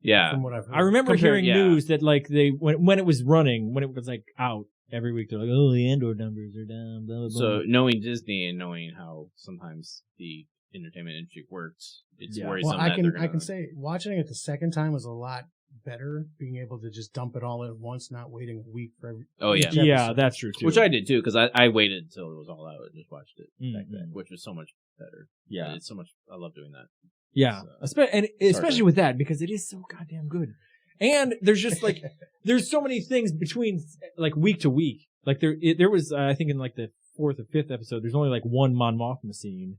Yeah, from what I've heard. I remember hearing news that like they when it was running, when it was like out every week, they're like, oh, the Andor numbers are down. Blah, blah, blah. So knowing Disney and knowing how sometimes the entertainment industry works, it's worrisome. Well, I can say watching it the second time was a lot better. Being able to just dump it all in at once, not waiting a week for every. Yeah, that's true too. Which I did too, because I waited until it was all out and just watched it back then, which was so much better. Yeah, it's so much. I love doing that. Yeah, so, especially with that because it is so goddamn good. And there's just like there's so many things between like week to week. Like there was I think in like the 4th or 5th episode, there's only like one Mon Mothma scene,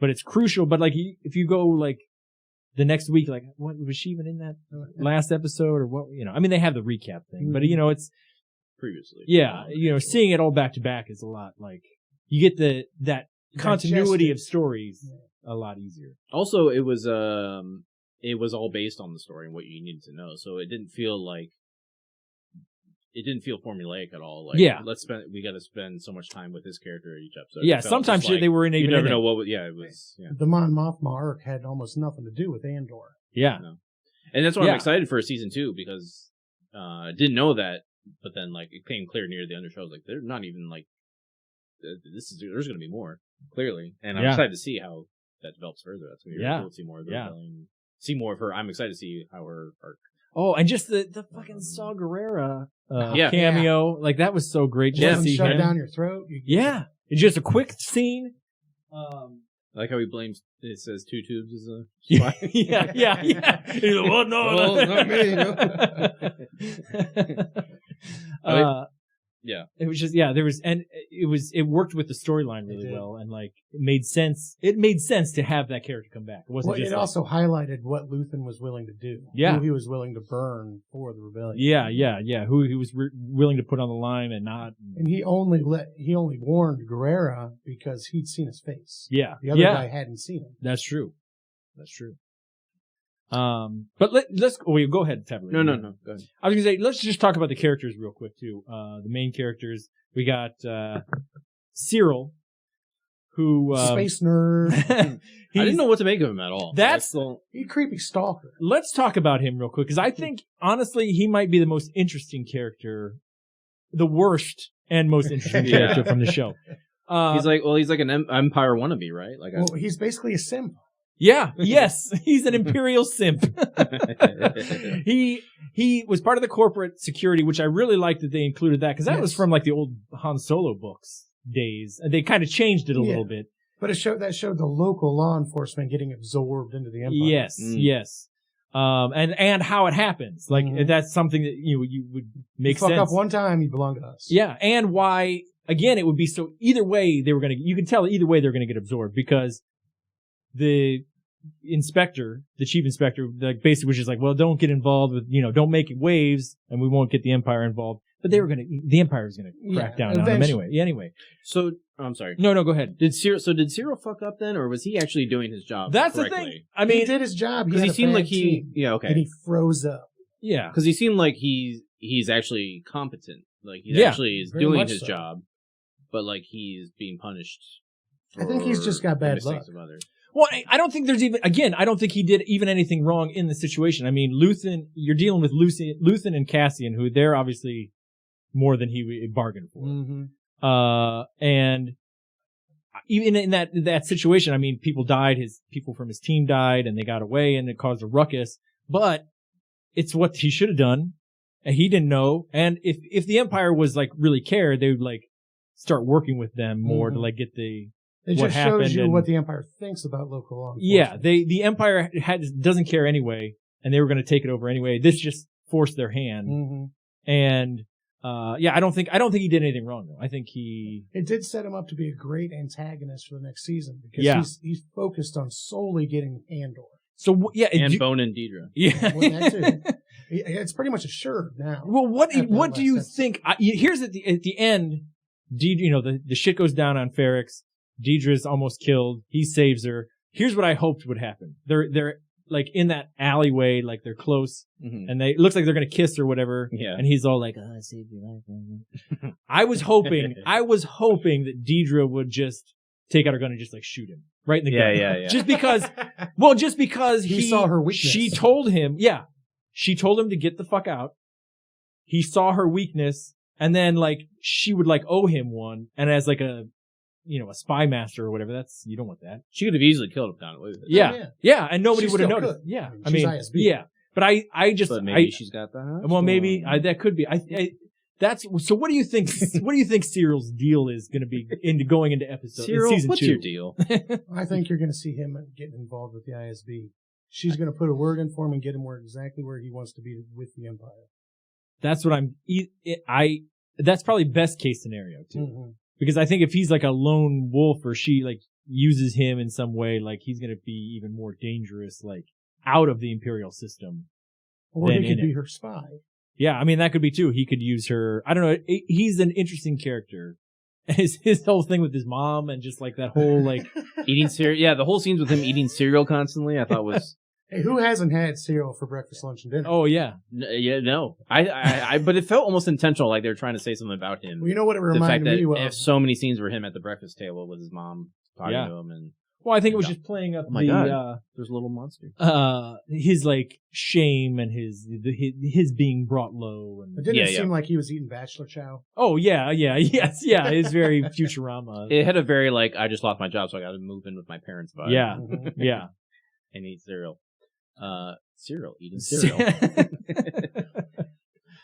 but it's crucial. But like if you go like the next week, like what was she even in that last episode or what? You know, I mean they have the recap thing, but you know it's previously. Yeah, you know, seeing it all back to back is a lot like you get that continuity of stories a lot easier. Also, it was all based on the story and what you needed to know, so it didn't feel formulaic at all. Like, we got to spend so much time with this character at each episode. Yeah, sometimes they were in. You never know what. Yeah, it was. Yeah. The Mon Mothma arc had almost nothing to do with Andor. Yeah, and that's why I'm excited for season 2 because I didn't know that, but then like it became clear near the end of the show. I was like, they're not even like there's going to be more clearly, and I'm excited to see how that develops further. That's going to be really cool to see more of the see more of her. I'm excited to see how her arc. Oh, and just the fucking Saw Gerrera cameo, like that was so great. Just to see shut down your throat. It's just a quick scene. I like how he blames. It says 2 tubes as a spy. yeah. He's like, well, no, not me. No. Yeah. It was just, there was, and it worked with the storyline really well, and like, it made sense to have that character come back. It wasn't just. It also highlighted what Luthen was willing to do. Yeah. Who he was willing to burn for the rebellion. Yeah. Who he was willing to put on the line and not. And he only warned Gerrera because he'd seen his face. Yeah. The other guy hadn't seen him. That's true. But let's go ahead, Tavolier. No. Go ahead. I was gonna say let's just talk about the characters real quick too. The main characters, we got Cyril, who space nerd. I didn't know what to make of him at all. He's a creepy stalker. Let's talk about him real quick because I think honestly he might be the most interesting character, the worst and most interesting character from the show. He's like an Empire wannabe, right? Like, he's basically a simp. Yeah, yes, he's an Imperial simp. He was part of the corporate security, which I really liked that they included that because that was from like the old Han Solo books days, and they kind of changed it a little bit. But it showed the local law enforcement getting absorbed into the Empire. Yes. And how it happens, like that's something that you would make sense. Fuck up one time, you belong to us. Yeah, and why again it would be so. Either way, you can tell either way they're gonna get absorbed because. The chief inspector, like basically was just like, well, don't get involved with, don't make waves, and we won't get the Empire involved. But the Empire was gonna crack down on him anyway. Anyway. So, I'm sorry. No, go ahead. Did Cyril fuck up then, or was he actually doing his job? That's correctly? The thing. I mean, he did his job because he seemed like and he froze up. Yeah, because he seemed like he's actually competent. Like he actually is doing his job, but like he's being punished. I think he's just got bad luck. Of others. Well, I don't think I don't think he did even anything wrong in the situation. I mean, you're dealing with Luthen and Cassian, who they're obviously more than he bargained for. Mm-hmm. And even in that situation, I mean, people from his team died and they got away and it caused a ruckus, but it's what he should have done. And he didn't know. And if the Empire was like really cared, they would like start working with them more to like get It just shows you what the Empire thinks about local law enforcement. Yeah, the Empire doesn't care anyway, and they were going to take it over anyway. This just forced their hand, and I don't think he did anything wrong though. I think it did set him up to be a great antagonist for the next season because he's focused on solely getting Andor. So and Bone and Deidre. Yeah, well, that too. It's pretty much assured now. Well, what do you think? Here's at the end, Deidre, the shit goes down on Ferrix. Deidre's almost killed. He saves her. Here's what I hoped would happen. They're like in that alleyway, like they're close, Mhm. and it looks like they're gonna kiss or whatever. Yeah. And he's all like, "I saved your life." I was hoping that Deidre would just take out her gun and just like shoot him right in the gut. Yeah. Just because He saw her weakness. She told him to get the fuck out. He saw her weakness, and then like she would like owe him one, and as like a spy master or whatever, you don't want that. She could have easily killed him down with it. Yeah, and nobody She would have still noticed. could. Yeah, I mean, she's ISB. yeah, but I But maybe she's got the house. well, maybe that could be. That's so. What do you think? What do you think Cyril's deal is going to be going into Cyril, season what's 2? your deal? I think you're going to see him getting involved with the ISB. She's going to put a word in for him and get him exactly where he wants to be with the Empire. That's what that's probably best case scenario too. Mm-hmm. Because I think if he's like a lone wolf or she like uses him in some way, like he's going to be even more dangerous, like out of the Imperial system. Or he could be her spy. Yeah, I mean, that could be too. He could use her. I don't know. He's an interesting character. His whole thing with his mom and just like that whole like Eating cereal. Yeah, the whole scenes with him eating cereal constantly, I thought was. Hey, who hasn't had cereal for breakfast, lunch, and dinner? Oh yeah. No. But it felt almost intentional, like they were trying to say something about him. Well, you know what it The fact reminded that me of? if so many scenes were him at the breakfast table with his mom talking Yeah. to him, and Well, I think it was just playing up oh my God, there's a little monster. his like shame and his being brought low and It didn't Yeah, seem like he was eating bachelor chow. oh yeah, it's very Futurama. It had a very like I just lost my job, so I got to move in with my parents vibe. Yeah, Mhm. yeah. And eat cereal. Eating cereal.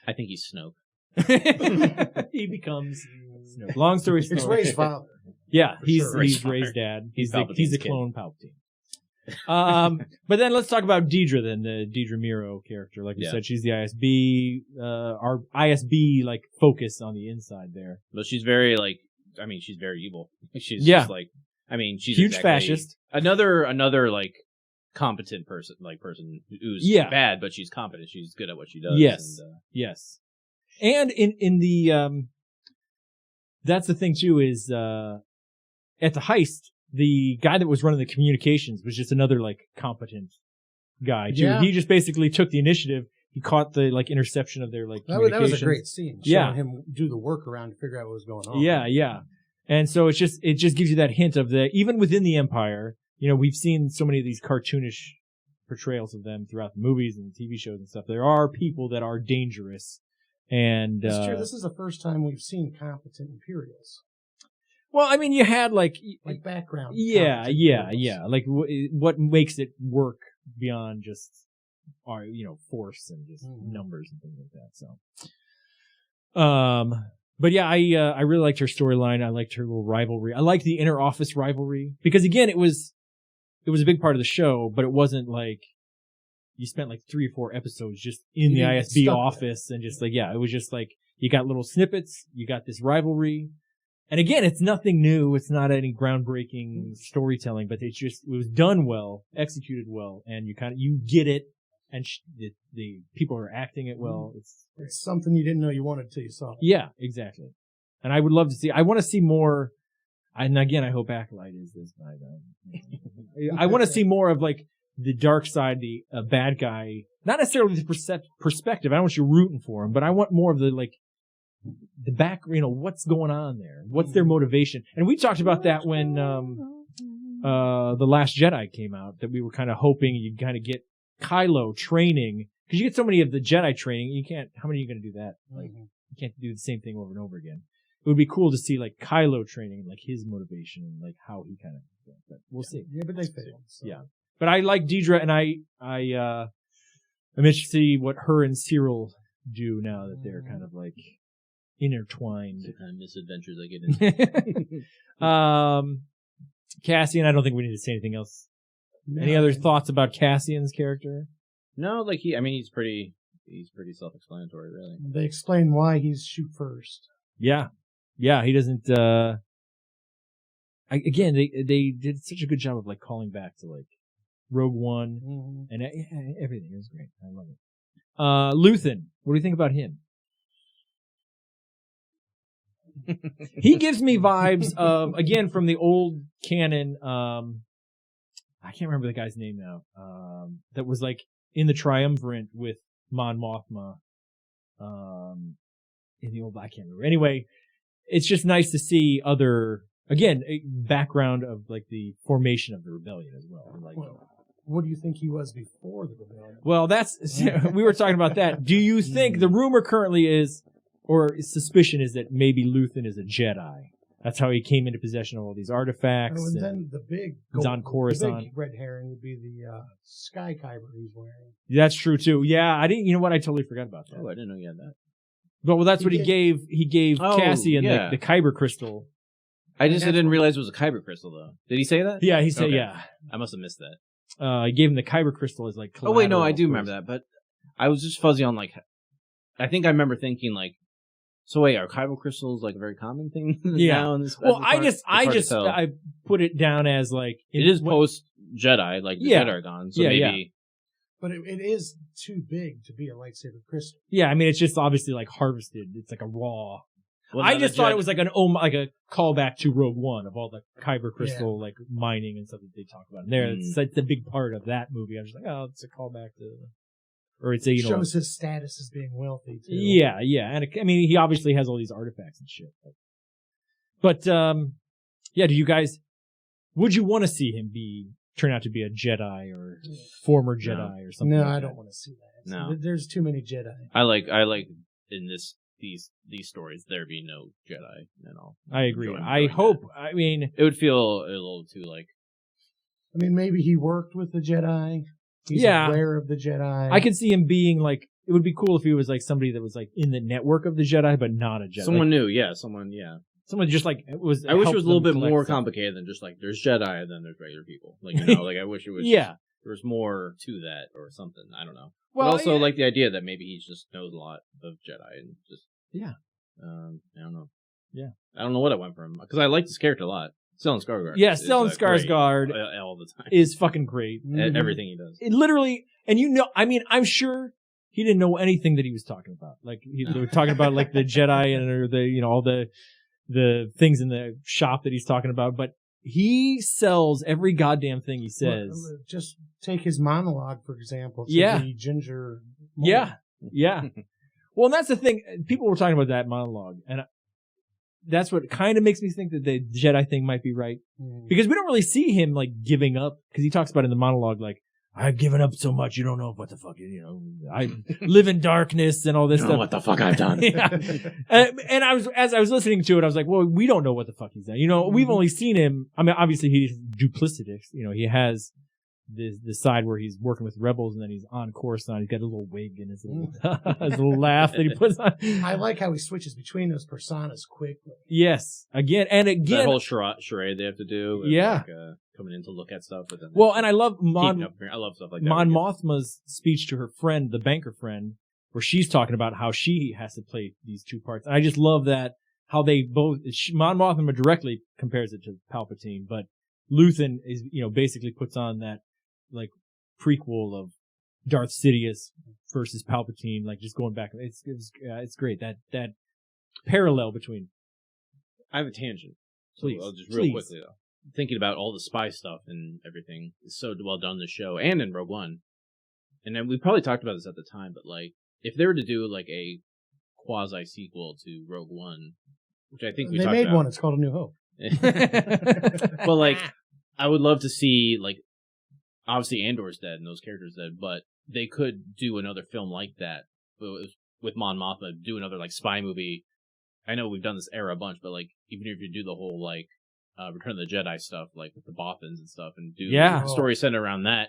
I think he's Snoke. He becomes Snoke. Long story short. It's Ray's father. Yeah, For he's sure. he's Ray's dad. He's Palpatine's the kid. clone Palpatine. But then let's talk about Deidre then, the Deidre Miro character. Like you Yeah. said, she's the ISB, our ISB like focus on the inside there. But she's very like, I mean, she's very evil. She's Yeah. just like, I mean, she's Huge exactly fascist. Another like competent person who's bad, but she's competent. She's good at what she does. Yes. And, Yes. And in the that's the thing too is at the heist, the guy that was running the communications was just another like competent guy too. Yeah. He just basically took the initiative. He caught the like interception of their like That was communications. a great scene. Yeah. Showing him do the workaround to figure out what was going on. Yeah. And so it just gives you that hint of even within the Empire, we've seen so many of these cartoonish portrayals of them throughout the movies and TV shows and stuff. There are people that are dangerous. And It's true. This is the first time we've seen competent Imperials. well, I mean, you had like Background. yeah. competent Imperials. Like what makes it work beyond just our force and just numbers and things like that. So, but yeah, I really liked her storyline. I liked her little rivalry. I liked the inner office rivalry because again, it was a big part of the show, but it wasn't like you spent like 3 or 4 episodes just in the You didn't get ISB stuck office and just like, yeah, it was just like you got little snippets, you got this rivalry. And again, it's nothing new. It's not any groundbreaking storytelling, but it was done well, executed well, and you get it, and the people are acting it well. It's something you didn't know you wanted till you saw it. Yeah, exactly. And I would love to see. I want to see more. And again, I hope Acolyte is this guy. I want to see more of like the dark side, the bad guy. Not necessarily the perspective. I don't want you rooting for him, but I want more of the like the back. What's going on there? What's their motivation? And we talked about that when The Last Jedi came out. That we were kind of hoping you'd kind of get Kylo training because you get so many of the Jedi training. You can't. How many are you going to do that? Like you can't do the same thing over and over again. It would be cool to see like Kylo training, like his motivation and like how he kind of. But we'll see. Yeah, but they failed. So. Yeah, but I like Deidre, and I'm interested to see what her and Cyril do now that they're kind of like intertwined. the kind of misadventures I get into. Cassian, I don't think we need to say anything else. No. Any other thoughts about Cassian's character? No, like he's pretty self-explanatory, really. They explain why he's shoot first. Yeah, he doesn't. Again, they did such a good job of like calling back to like Rogue One and everything. It was great. I love it. Luthen, what do you think about him? He gives me vibes of, again, from the old canon, I can't remember the guy's name now. That was like in the Triumvirate with Mon Mothma. In the old, I can't remember. Anyway, it's just nice to see other, again, a background of like the formation of the rebellion as well. Like, what do you think he was before the rebellion? well, we were talking about that. Do you think the rumor currently is, or suspicion is, that maybe Luthen is a Jedi? That's how he came into possession of all these artifacts. And then the big he's on Coruscant. The big red herring would be the sky kyber he's wearing. That's true too. Yeah, I didn't. You know what? I totally forgot about that. Oh, I didn't know you had that. But well, that's what he gave. He gave Cassian the kyber crystal. I didn't realize it was a kyber crystal though. Did he say that? Yeah, he said yeah. I must have missed that. He gave him the kyber crystal as like. Oh wait, no, I do remember that, but I was just fuzzy on like. I think I remember thinking like. So wait, are kyber crystals like a very common thing? Yeah. Now in this, well, I put it down as like it is post Jedi, like the Jedi are gone. So maybe. Yeah. But it is too big to be a lightsaber crystal. Yeah, I mean it's just obviously like harvested. It's like a raw. Well, I just thought it was like like a callback to Rogue One of all the kyber crystal like mining and stuff that they talk about in there. It's a big part of that movie. I was just like, oh, it's a callback to. Or it's a, shows his status as being wealthy too. Yeah, and I mean he obviously has all these artifacts and shit. But yeah, do you guys? Would you want to see him turn out to be a Jedi or former Jedi or something? No, like I that? don't want to see that. No, there's too many Jedi. I like in these stories there be no Jedi at all. I agree. I hope. That. I mean, it would feel a little too like. I mean, maybe he worked with the Jedi. He's aware of the Jedi. I could see him being like, it would be cool if he was like somebody that was like in the network of the Jedi, but not a Jedi. Someone new, Someone just like was. I wish it was a little bit more complicated than just like there's Jedi and then there's regular people. Like like I wish it was. Yeah. There was more to that or something. I don't know. Well, but also like the idea that maybe he just knows a lot of Jedi and just. Yeah. I don't know. Yeah. I don't know what I went from because I liked this character a lot. Stellan Skarsgård. Yeah, Stellan Skarsgård all the time is fucking great. Everything he does. It literally, and I mean, I'm sure he didn't know anything that he was talking about. Like they were talking about like the Jedi and or the all the things in the shop that he's talking about, but he sells every goddamn thing he says. Well, just take his monologue for example. The ginger. Yeah. Well, and that's the thing. People were talking about that monologue, and that's what kind of makes me think that the Jedi thing might be right. Because we don't really see him, like, giving up. Because he talks about in the monologue, like, I've given up so much, you don't know what the fuck, I live in darkness and all this stuff. Know what the fuck I've done. And as I was listening to it, I was like, well, we don't know what the fuck he's done. We've only seen him. I mean, obviously he's duplicitous. He has the side where he's working with rebels and then he's on Coruscant. He's got a little wig and his little laugh that he puts on. I like how he switches between those personas quickly. Yes. Again. That whole charade they have to do. With, like, coming in to look at stuff. And I love I love stuff like that. Mon Mothma's speech to her friend, the banker friend, where she's talking about how she has to play these two parts. And I just love that, how they both, Mon Mothma directly compares it to Palpatine, but Luthen is, basically puts on that, like, prequel of Darth Sidious versus Palpatine, like, just going back. It's great. That parallel between. I have a tangent. Please. Just real quickly, though. Thinking about all the spy stuff and everything is so well done in the show and in Rogue One. And then we probably talked about this at the time, but, like, if they were to do, like, a quasi-sequel to Rogue One, which I think we talked about. They made one. It's called A New Hope. But, like, I would love to see, like, obviously Andor's dead and those characters dead, but they could do another film like that with Mon Mothma, do another like spy movie. I know we've done this era a bunch, but like even if you do the whole like Return of the Jedi stuff, like with the Bothans and stuff, and do a story centered around that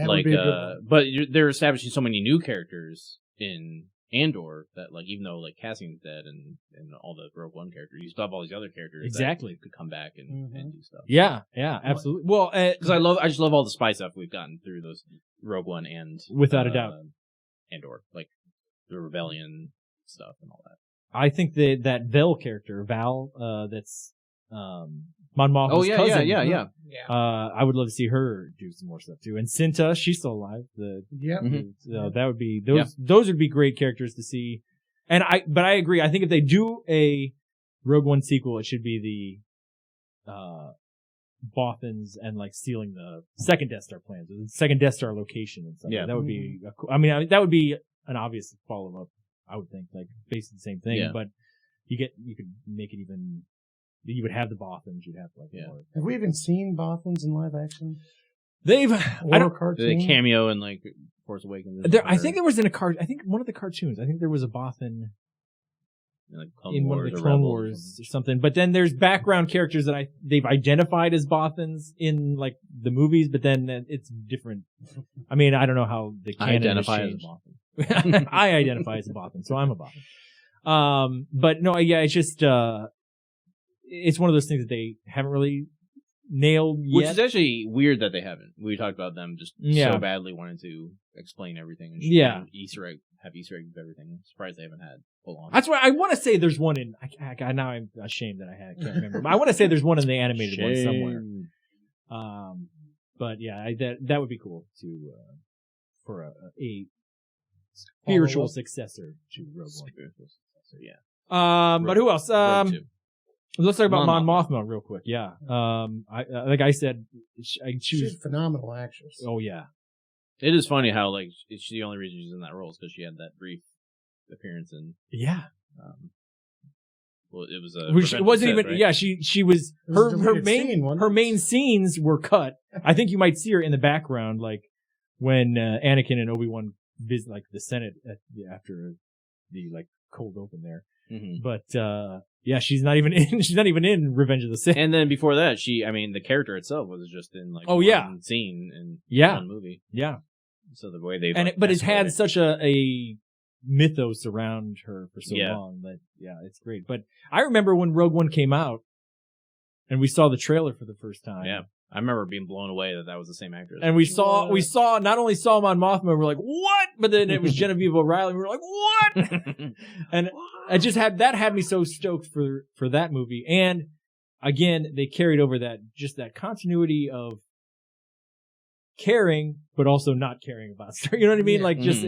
like would be a good one. But they're establishing so many new characters in Andor that like even though like Cassian's dead and all the Rogue One characters, you still have all these other characters that could come back and do stuff. Yeah, absolutely. Well, because I just love all the spy stuff we've gotten through those Rogue One and without a doubt Andor, like the rebellion stuff and all that. I think that Vel character, Val, that's Mon Mothma's cousin. Yeah. I would love to see her do some more stuff too. And Cinta, she's still alive. That would be those would be great characters to see. But I agree. I think if they do a Rogue One sequel, it should be Bothans and like stealing the second Death Star plans, or the second Death Star location and stuff. Yeah. That would be, that would be an obvious follow up. I would think, like basically the same thing, Yeah. but you could make it even. You would have the Bothans. You'd have like more. Have we even seen Bothans in live action? They've Or cartoon? The cameo in like Force Awakens. I think there was in I think one of the cartoons. I think there was a Bothan like in one of the Clone Wars or something. But then there's background characters that they've identified as Bothans in like the movies, but then it's different. I mean, I don't know how the canon identify has as changed. A Bothan. I identify as a Bothan, so I'm a Bothan. But no, yeah, it's just it's one of those things that they haven't really nailed yet. Which is actually weird that they haven't. We talked about them just so badly wanting to explain everything. And have Easter eggs of everything. I'm surprised they haven't had full on. That's why I want to say there's one in. Now I'm ashamed that I can't remember. But I want to say there's one in the animated one somewhere. But yeah, that would be cool to for a spiritual successor to Rogue One. Yeah. But who else? Let's talk about Mon Mon Mothma real quick. Yeah. Like I said, she's a phenomenal actress. Oh yeah. It is funny how like it's the only reason she's in that role is because she had that brief appearance in. Yeah. Well, it was it wasn't even. Right? Yeah, she was her main scenes were cut. I think you might see her in the background, like when Anakin and Obi-Wan visit like the Senate after the like cold open there. Mm-hmm. But yeah, she's not even in Revenge of the Sith. And then before that, the character itself was just in like one scene in one movie. Yeah. So the way they but it's had such a mythos around her for so long that it's great. But I remember when Rogue One came out and we saw the trailer for the first time. Yeah. I remember being blown away that was the same actress. And we saw not only saw Mon Mothma, we're like, what? But then it was Genevieve O'Reilly, we were like, what? And I just had me so stoked for that movie. And again, they carried over that continuity of caring, but also not caring about story. You know what I mean? Like that's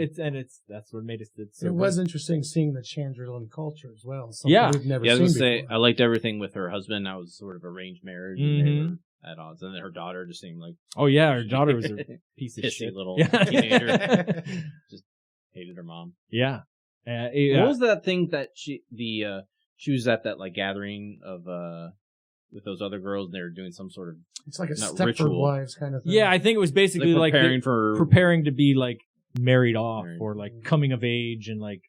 what made it. It was interesting seeing the Chandrilan culture as well. Something we've never seen before. I liked everything with her husband. That was sort of arranged marriage. Mm-hmm. And they were at odds. And then her daughter just seemed like... Oh, yeah. Her daughter was a piece of shit. Little teenager. Just hated her mom. Yeah. What was that thing that she was at that like gathering of with those other girls and they were doing some sort of... It's like a Stepford Wives kind of thing. Yeah, I think it was basically like preparing to be like married off or like coming of age and like,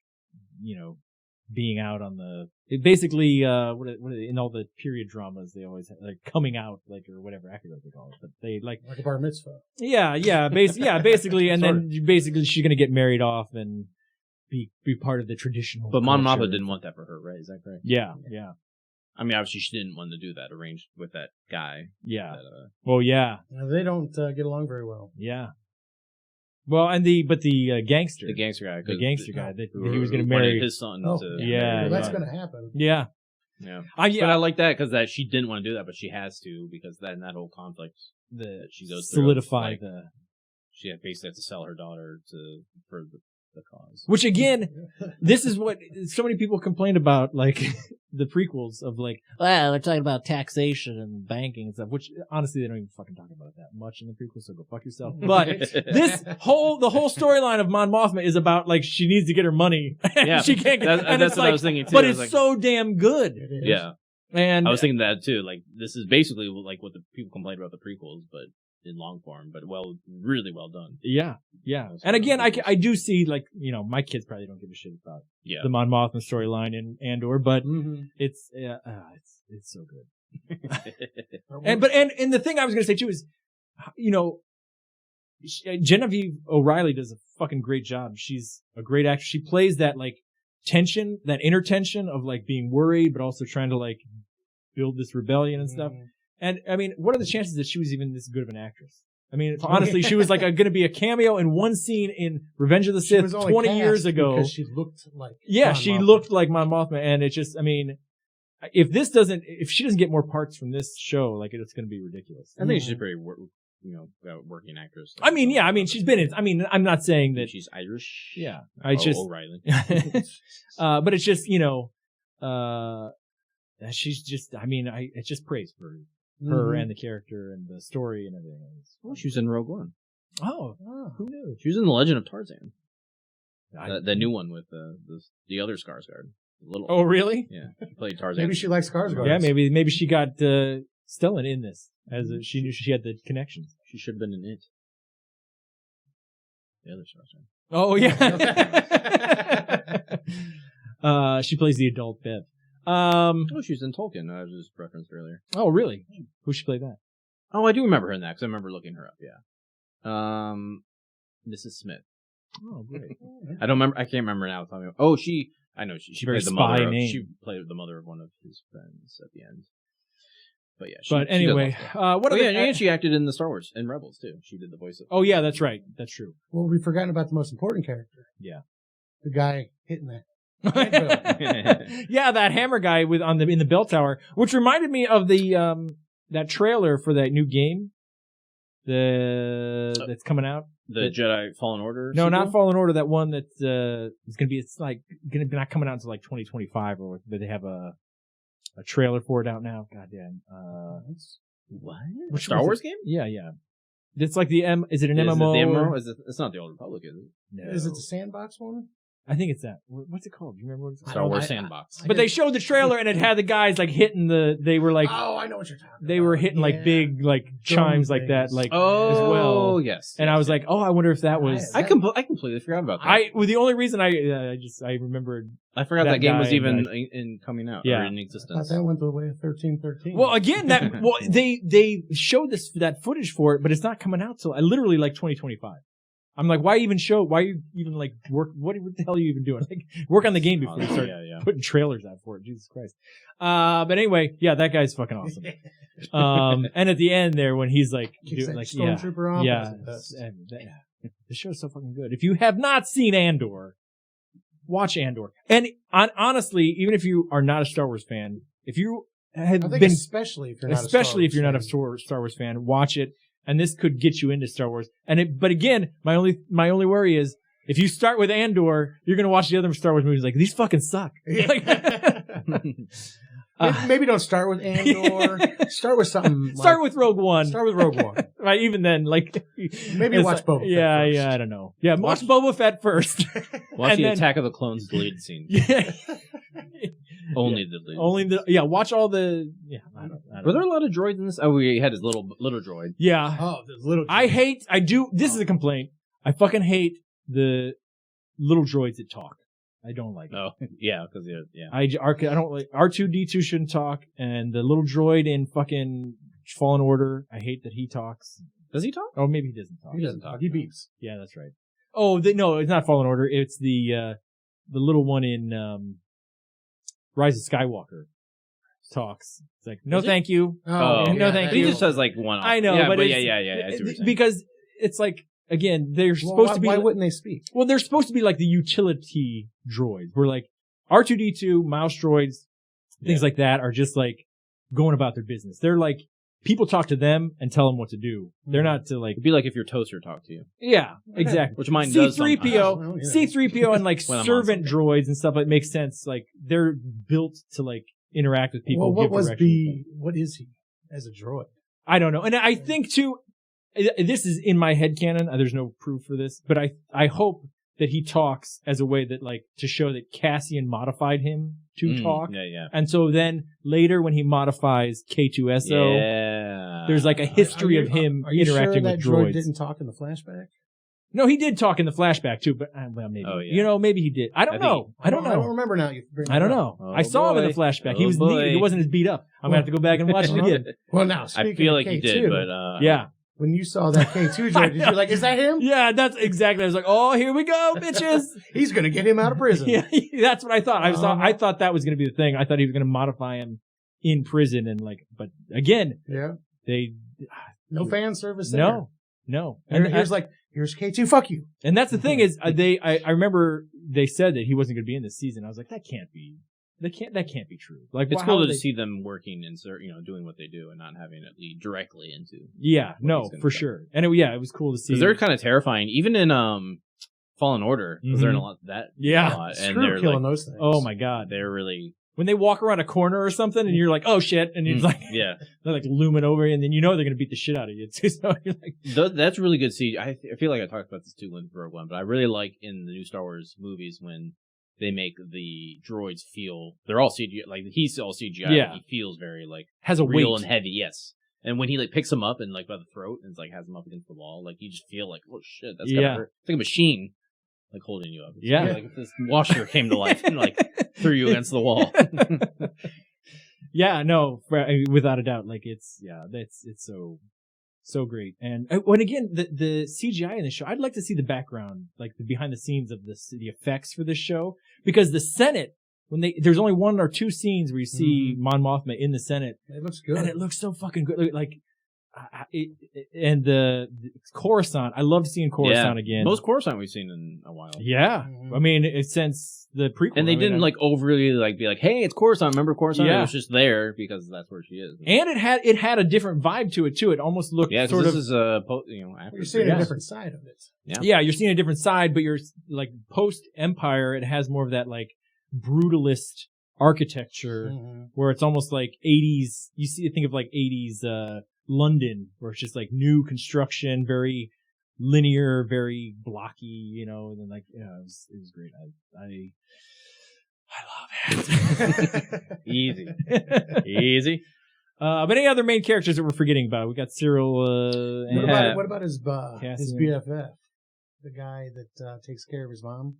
being out on the basically what in all the period dramas they always have, like coming out like or whatever I forget what they call it, but they like a bar mitzvah. Basically, and then basically she's gonna get married off and be part of the traditional. But Mon Mothma didn't want that for her, right? Is that correct? Yeah. I mean, obviously she didn't want to do that arranged with that guy. Yeah. Well, they don't get along very well. Yeah. Well, and the gangster. The gangster guy. The gangster guy. That he was going to marry his son. Well, that's going to happen. Yeah. Yeah. But I like that because she didn't want to do that, but she has to because then that whole conflict that she goes through. Solidify she basically has to sell her daughter for the cause. Which again, this is what so many people complain about, like the prequels of like, well, they're talking about taxation and banking and stuff, which honestly they don't even fucking talk about that much in the prequels, so go fuck yourself. But the whole storyline of Mon Mothma is about like she needs to get her money. Yeah, she can't get that's what I was thinking too. But it's so damn good. It is. Yeah. And I was thinking that too. Like this is basically like what the people complained about the prequels, but in long form, but really well done. Yeah. And again, I do see like, my kids probably don't give a shit about the Mon Mothma storyline in Andor, but it's so good. and the thing I was going to say too is, Genevieve O'Reilly does a fucking great job. She's a great actress. She plays that like tension, that inner tension of like being worried, but also trying to like build this rebellion and stuff. And I mean, what are the chances that she was even this good of an actress? I mean, honestly, she was like going to be a cameo in one scene in Revenge of the Sith 20 years ago. Because she looked like looked like Mon Mothma, and it just, I mean, if she doesn't get more parts from this show, like it's going to be ridiculous. I think she's a pretty, working actress. I mean, she's been in. I mean, I'm not saying that she's Irish. Yeah, O'Reilly. But it's just, she's just. I mean, it's just praise for her and the character and the story and everything. Oh, she was in Rogue One. Oh, who knew? She was in The Legend of Tarzan. The new one with the other Skarsgård. Oh, really? Yeah, she played Tarzan. Maybe she likes Skarsgård. Yeah, maybe she got Stellan in this she knew she had the connections. She should have been in it. The other Skarsgård. Oh yeah. She plays the adult Bev. She was in Tolkien. I was just referenced earlier. Oh really? Who she played that? Oh, I do remember her in that because I remember looking her up. Yeah. Mrs. Smith. Oh great. I can't remember now. Oh, I know she played the mother. She played the mother of one of his friends at the end. But yeah. Anyway, and she acted in the Star Wars and Rebels too. She did the voice of. Oh yeah, that's right. That's true. Well, we've forgotten about the most important character. Yeah. The guy hitting that. Yeah, that hammer guy in the bell tower, which reminded me of the that trailer for that new game that's coming out. The Jedi Fallen Order? No, sequel? not Fallen Order. That one that's is gonna be not coming out until like 2025 but they have a trailer for it out now. God damn. What? Which Star Wars game? Yeah. It's like is it an MMO? MMO? Is it the MMO? It's not the Old Republic, is it? No. Is it the sandbox one? I think it's that. What's it called? Do you remember what it's called? Star Wars Sandbox. But they showed the trailer and it had the guys like hitting they were like, oh, I know what you're talking about. They were hitting like big like chimes like that, like as well. Oh, yes. And I was like, oh, I wonder if that was. I completely forgot about that. The only reason I remembered. I forgot that game was even in coming out or in existence. I thought that went the way of 1313. Well, again, they showed that footage for it, but it's not coming out till literally like 2025. I'm like, why even like work? What the hell are you even doing? Like, work on the game before you start putting trailers out for it. Jesus Christ. But anyway, yeah, that guy's fucking awesome. And at the end there, when he's like, Stormtrooper off. Yeah, the show's so fucking good. If you have not seen Andor, watch Andor. And honestly, even if you are not a Star Wars fan, especially if you're not a Star Wars fan, watch it. And this could get you into Star Wars. But again, my only worry is if you start with Andor, you're gonna watch the other Star Wars movies like these fucking suck. Maybe don't start with Andor. Start with something. Start with Rogue One. Start with Rogue One. Right. Even then, like maybe watch Boba Fett. Yeah. I don't know. Yeah, watch Boba Fett first. Watch the Attack of the Clones deleted scene. Yeah. Watch all the. Yeah, I don't Were there a lot of droids in this? Oh, we had his little droid. Yeah. Oh, the little. Droid. This is a complaint. I fucking hate the little droids that talk. I don't like it. Oh, yeah, because I don't like R2-D2 shouldn't talk, and the little droid in fucking Fallen Order. I hate that he talks. Does he talk? Oh, maybe he doesn't talk. He doesn't talk. He beeps. Yeah, that's right. Oh, no, it's not Fallen Order. It's the little one in Rise of Skywalker talks. It's like, no, thank you. Oh, no, thank you. He just has like one. I know, but yeah. I see what you're saying. Because it's like. Again, they're supposed to be. Why wouldn't they speak? Well, they're supposed to be like the utility droids. We're like R2-D2, mouse droids, things like that are just like going about their business. They're like people talk to them and tell them what to do. They're not to like. It'd be like if your toaster talked to you. Yeah, exactly. Which mine does. C-3PO, C-3PO, and like servant droids and stuff. It makes sense. Like they're built to like interact with people. Well, what is he as a droid? I don't know, and I think too. This is in my headcanon. There's no proof for this, but I hope that he talks as a way that like to show that Cassian modified him to talk. Yeah. And so then later when he modifies K2SO, there's like a history of him interacting with droids. Droid didn't talk in the flashback? No, he did talk in the flashback too, but well, maybe. Oh, yeah. Maybe he did. I don't know. I don't remember now. I don't know. I saw him in the flashback. He was neat. He wasn't as beat up. I'm gonna have to go back and watch it again. Well, now I feel like he did, but yeah. When you saw that K2 droid, did you like, is that him? Yeah, that's exactly. I was like, oh, here we go, bitches. He's going to get him out of prison. Yeah, that's what I thought. I thought that was going to be the thing. I thought he was going to modify him in prison and like, but again, no fan service there. No. And here's K2, fuck you. And that's the thing is, I remember they said that he wasn't going to be in this season. I was like, that can't be true. Like, it's cool to see them working and doing what they do and not having it lead directly into. Yeah, no, for sure. And it was cool to see. Because they're kind of terrifying, even in Fallen Order. Because they're in a lot of that. Yeah, a lot, and they're killing those things. Oh my god, they're really when they walk around a corner or something, and you're like, oh shit, and you're like, yeah, they're like looming over you, and then you know they're gonna beat the shit out of you too. So you're like, that's really good CGI. I feel like I talked about this too in Rogue One, but I really like in the new Star Wars movies when they make the droids feel they're all CGI. Like he's all CGI. Yeah. Like, he feels very like has a real weight. and heavy. Yes. And when he like picks him up and like by the throat and like has him up against the wall, like you just feel like, oh shit, that's gotta hurt. It's like a machine like holding you up. It's like if this washer came to life and like threw you against the wall. Yeah, no, without a doubt. Like it's so great. And when again the CGI in the show, I'd like to see the background, like the behind the scenes of the effects for this show, because the Senate, there's only 1 or 2 scenes where you see Mon Mothma in the Senate. It looks good. And it looks so fucking good. Like, and the Coruscant, I loved seeing Coruscant again. Most Coruscant we've seen in a while. Yeah. I mean, since the prequel. And they didn't like overly like be like, hey, it's Coruscant. Remember Coruscant? Yeah. It was just there because that's where she is. And it had a different vibe to it too. It almost looked sort of. This is after you're seeing a different side of it. Yeah, you're seeing a different side, but you're like post Empire. It has more of that like brutalist architecture where it's almost like 80s. Think of like 80s London, where it's just like new construction, very linear, very blocky, you know. And then like, it was great. I love it. Easy. But any other main characters that we're forgetting about? We got Cyril. What about his BFF, the guy that takes care of his mom?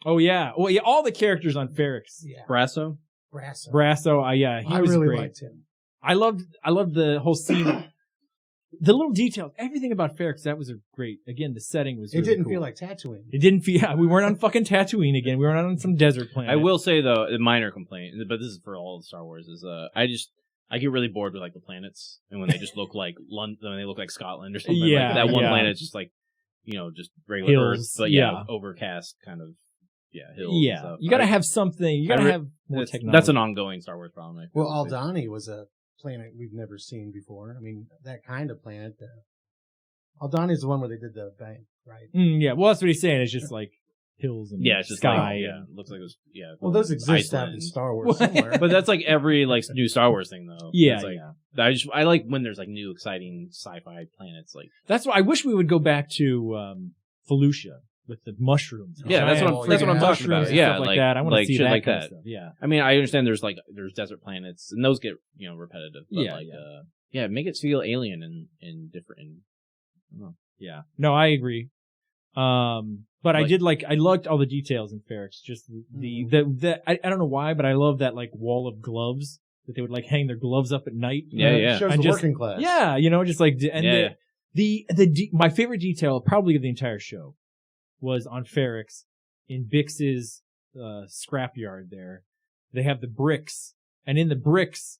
Oh yeah, well yeah, all the characters on Ferrix. Yeah, Brasso. Yeah, he was really great. liked him. I loved the whole scene. The little details, everything about Ferrix, that was great. Again, the setting was. It really didn't cool. feel like Tatooine. It didn't feel. Yeah, we weren't on fucking Tatooine again. We were on some desert planet. I will say though, a minor complaint, but this is for all of Star Wars, is I get really bored with like the planets, and when they just look like London, when they look like Scotland or something. Yeah, like that one planet's just like, just regular hills, Earth, but overcast kind of. Yeah, hills. Yeah, and stuff. you gotta have something. You gotta have more technology. That's an ongoing Star Wars problem. Well, Aldhani was a planet we've never seen before. I mean, that kind of planet. Aldhani is the one where they did the bank, right? Yeah, well, that's what he's saying. It's just like hills and it's just sky. Like, looks like it was. Yeah. Well, those exist out in Star Wars somewhere. But that's like every like new Star Wars thing, though. Yeah, I like when there's like new exciting sci-fi planets. Like that's why I wish we would go back to Felucia. With the mushrooms. Yeah, that's what I'm talking about. Yeah, like that. I want to see shit that like kind that. of stuff. Yeah. I mean, I understand there's desert planets and those get, repetitive. But make it feel alien and different. Yeah. No, I agree. But I liked all the details in Ferrix. Just I don't know why, but I love that like wall of gloves that they would like hang their gloves up at night. It shows the working class. Yeah, just like, and my favorite detail probably of the entire show was on Ferrix in Bix's scrapyard there. They have the bricks, and in the bricks,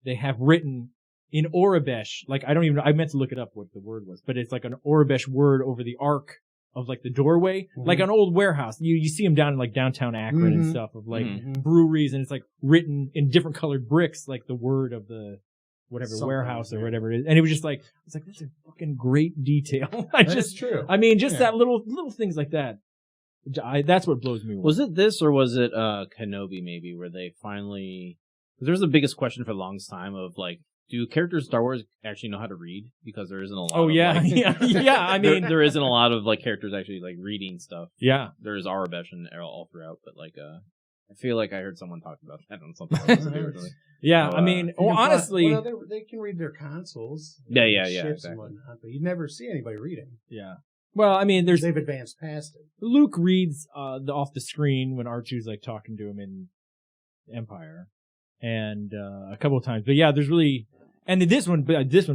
they have written in Aurebesh, like I don't even know, I meant to look it up what the word was, but it's like an Aurebesh word over the arc of like the doorway, like an old warehouse. You see them down in like downtown Akron and stuff of like breweries, and it's like written in different colored bricks, like the word of the warehouse or whatever it is. And it was just like, it's like, that's a fucking great detail. That's true. I mean, just that little things like that. That's what blows me away. Was it this or was it Kenobi maybe where they finally, because there was the biggest question for the longest time of like, do characters in Star Wars actually know how to read? Because there isn't a lot of yeah. I mean, there isn't a lot of like characters actually like reading stuff. Yeah. There is Aurebesh and all throughout, but like, I feel like I heard someone talk about that on something. Yeah, I mean, honestly, they can read their consoles. Yeah, ships exactly. and whatnot, but you never see anybody reading. Yeah. Well, I mean, they've advanced past it. Luke reads off the screen when R2's like talking to him in Empire, and a couple of times. But yeah, there's really. And this one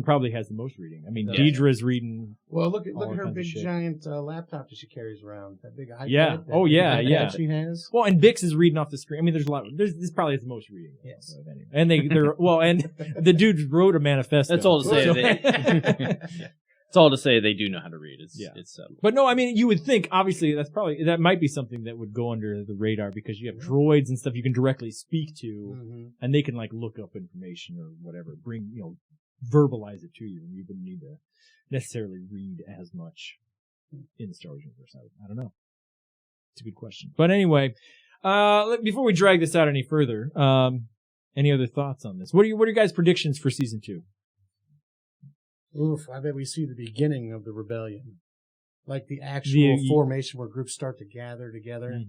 probably has the most reading. I mean, Deidre's reading. Well, look at her big giant laptop that she carries around. That big iPad. Yeah. That she has. Well, and Bix is reading off the screen. I mean, there's a lot. This probably has the most reading. Yes. Anyway. And and the dude wrote a manifesto. That's all to say. It's all to say they do know how to read. It's But no, I mean, you would think obviously that might be something that would go under the radar because you have droids and stuff you can directly speak to, and they can like look up information or whatever, verbalize it to you, and you wouldn't need to necessarily read as much in the Star Wars universe. I don't know. It's a good question. But anyway, Before we drag this out any further, any other thoughts on this? What are your guys' predictions for season 2? Oof, I bet we see the beginning of the rebellion. Like the actual formation where groups start to gather together.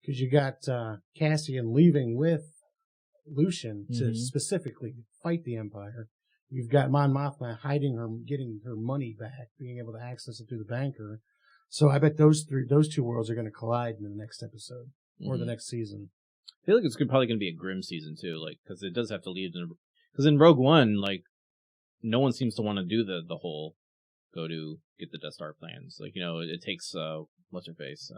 Because you got Cassian leaving with Lucian to specifically fight the Empire. You've got Mon Mothma getting her money back, being able to access it through the banker. So I bet those two worlds are going to collide in the next episode or the next season. I feel like it's probably going to be a grim season too, like because it does have to lead in. Because in Rogue One, like no one seems to want to do the whole go to get the Death Star plans. Like it takes what's her face.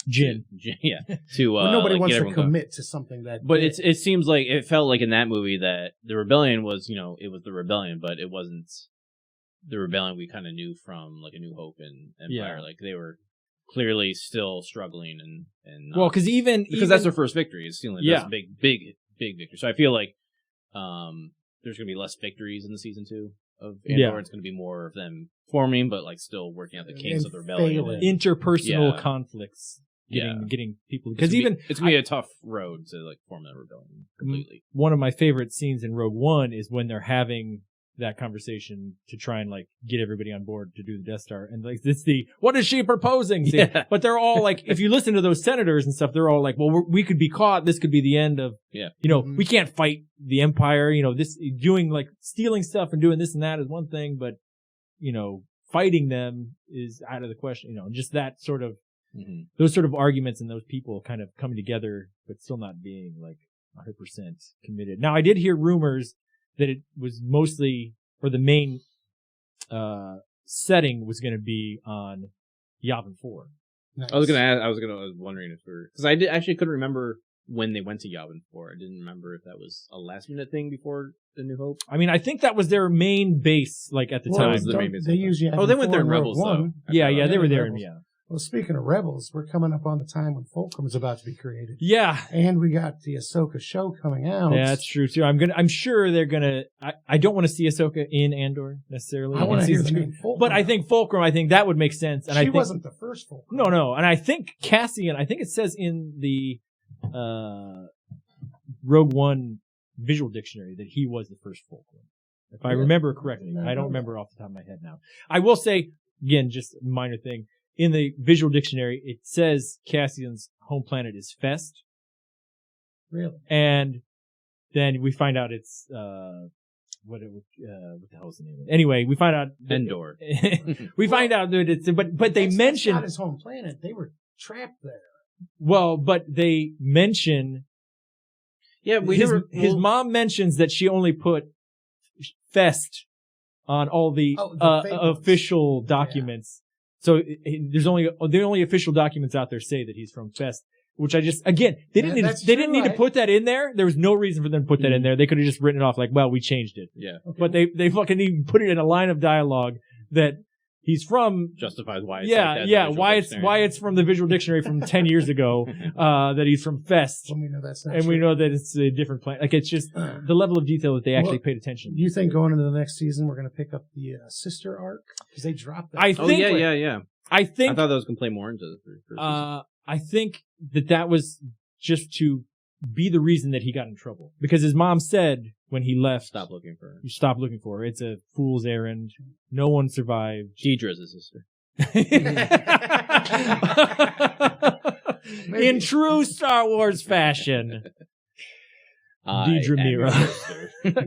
Jin, yeah. To nobody wants to commit to something that. But it seems like it felt like in that movie that the rebellion was it was the rebellion, but it wasn't the rebellion we kind of knew from like A New Hope and Empire. Like they were clearly still struggling and not, because that's their first victory. It's still that's a big victory. So I feel like there's gonna be less victories in the season 2 of Andor. Yeah. It's gonna be more of them forming, but like still working out the kinks of the rebellion. Interpersonal conflicts. Getting people because it's gonna be a tough road to like form that rebellion completely. One of my favorite scenes in Rogue One is when they're having that conversation to try and like get everybody on board to do the Death Star, and like it's what is she proposing? But they're all like, if you listen to those senators and stuff, they're all like, well, we could be caught. This could be the end of we can't fight the Empire. This doing like stealing stuff and doing this and that is one thing, but fighting them is out of the question. Just that sort of. Those sort of arguments and those people kind of coming together, but still not being like 100% committed. Now, I did hear rumors that it was mostly, or the main setting was going to be on Yavin 4. Nice. I was wondering if because I actually couldn't remember when they went to Yavin 4. I didn't remember if that was a last minute thing before The New Hope. I mean, I think that was their main base, like at the time. They use Yavin they went there in Rebels though. Yeah, they were there Rebels. Well, speaking of Rebels, we're coming up on the time when Fulcrum is about to be created. Yeah. And we got the Ahsoka show coming out. Yeah, that's true too. I'm sure they're gonna, I don't want to see Ahsoka in Andor necessarily. I want to hear the name Fulcrum. But I think Fulcrum, that would make sense. And she wasn't the first Fulcrum. No. And I think Cassian, it says in the, Rogue One visual dictionary that he was the first Fulcrum. If I remember correctly. I don't remember off the top of my head now. I will say, again, just a minor thing. In the visual dictionary, it says Cassian's home planet is Fest. Really? And then we find out it's what the hell is the name of it? Anyway, we find out Andor. We find out that it's but they mention that's not his home planet. They were trapped there. Well, but they mention his mom mentions that she only put Fest on all the official documents. So the only official documents out there say that he's from Fest, which I just, again, they didn't need to put that in there. There was no reason for them to put that in there. They could have just written it off like, well, we changed it. Yeah. Okay. But they fucking even put it in a line of dialogue that he's from. Justifies why it's why it's from the visual dictionary from 10 years ago, that he's from Fest. Well, we know that's not and true. We know that it's a different planet. Like, it's just the level of detail that they actually paid attention to. You think going into the next season, we're going to pick up the sister arc? Because they dropped that. I think. Yeah. I thought that was going to play more into the first season. I think that was just to be the reason that he got in trouble. Because his mom said when he left, stop looking for her. You stop looking for her. It's a fool's errand. No one survived. Deidre's his sister. In true Star Wars fashion. Deidre Mira.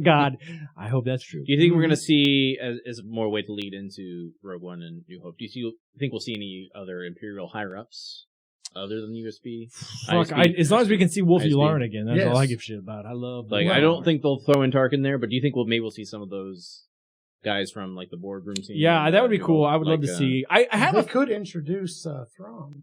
God, I hope that's true. Do you think we're going to see, as more way to lead into Rogue One and New Hope, do you think we'll see any other Imperial higher-ups other than USB? Fuck, as long as we can see Wolf Yularen again, that's all I give a shit about. I love I don't think they'll throw in Tarkin there, but do you think we'll see some of those guys from like the boardroom scene? Yeah, that would be cool. I would love to see. They could introduce Thrawn.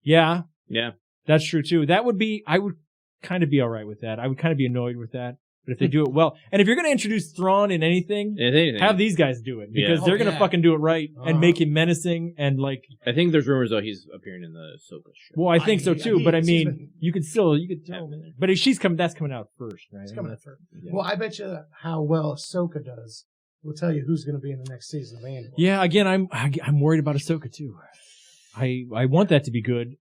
Yeah. Yeah. That's true too. I would kind of be all right with that. I would kind of be annoyed with that. But if they do it well, and if you're going to introduce Thrawn in anything, have these guys do it because they're going to fucking do it right and make him menacing and like. I think there's rumors though he's appearing in the Ahsoka show. Well, I think so too, but I mean, you could throw him in there. But if that's coming out first, right? It's coming out first. Yeah. Well, I bet you how well Ahsoka does will tell you who's going to be in the next season of Andor. Yeah, again, I'm worried about Ahsoka too. I want that to be good.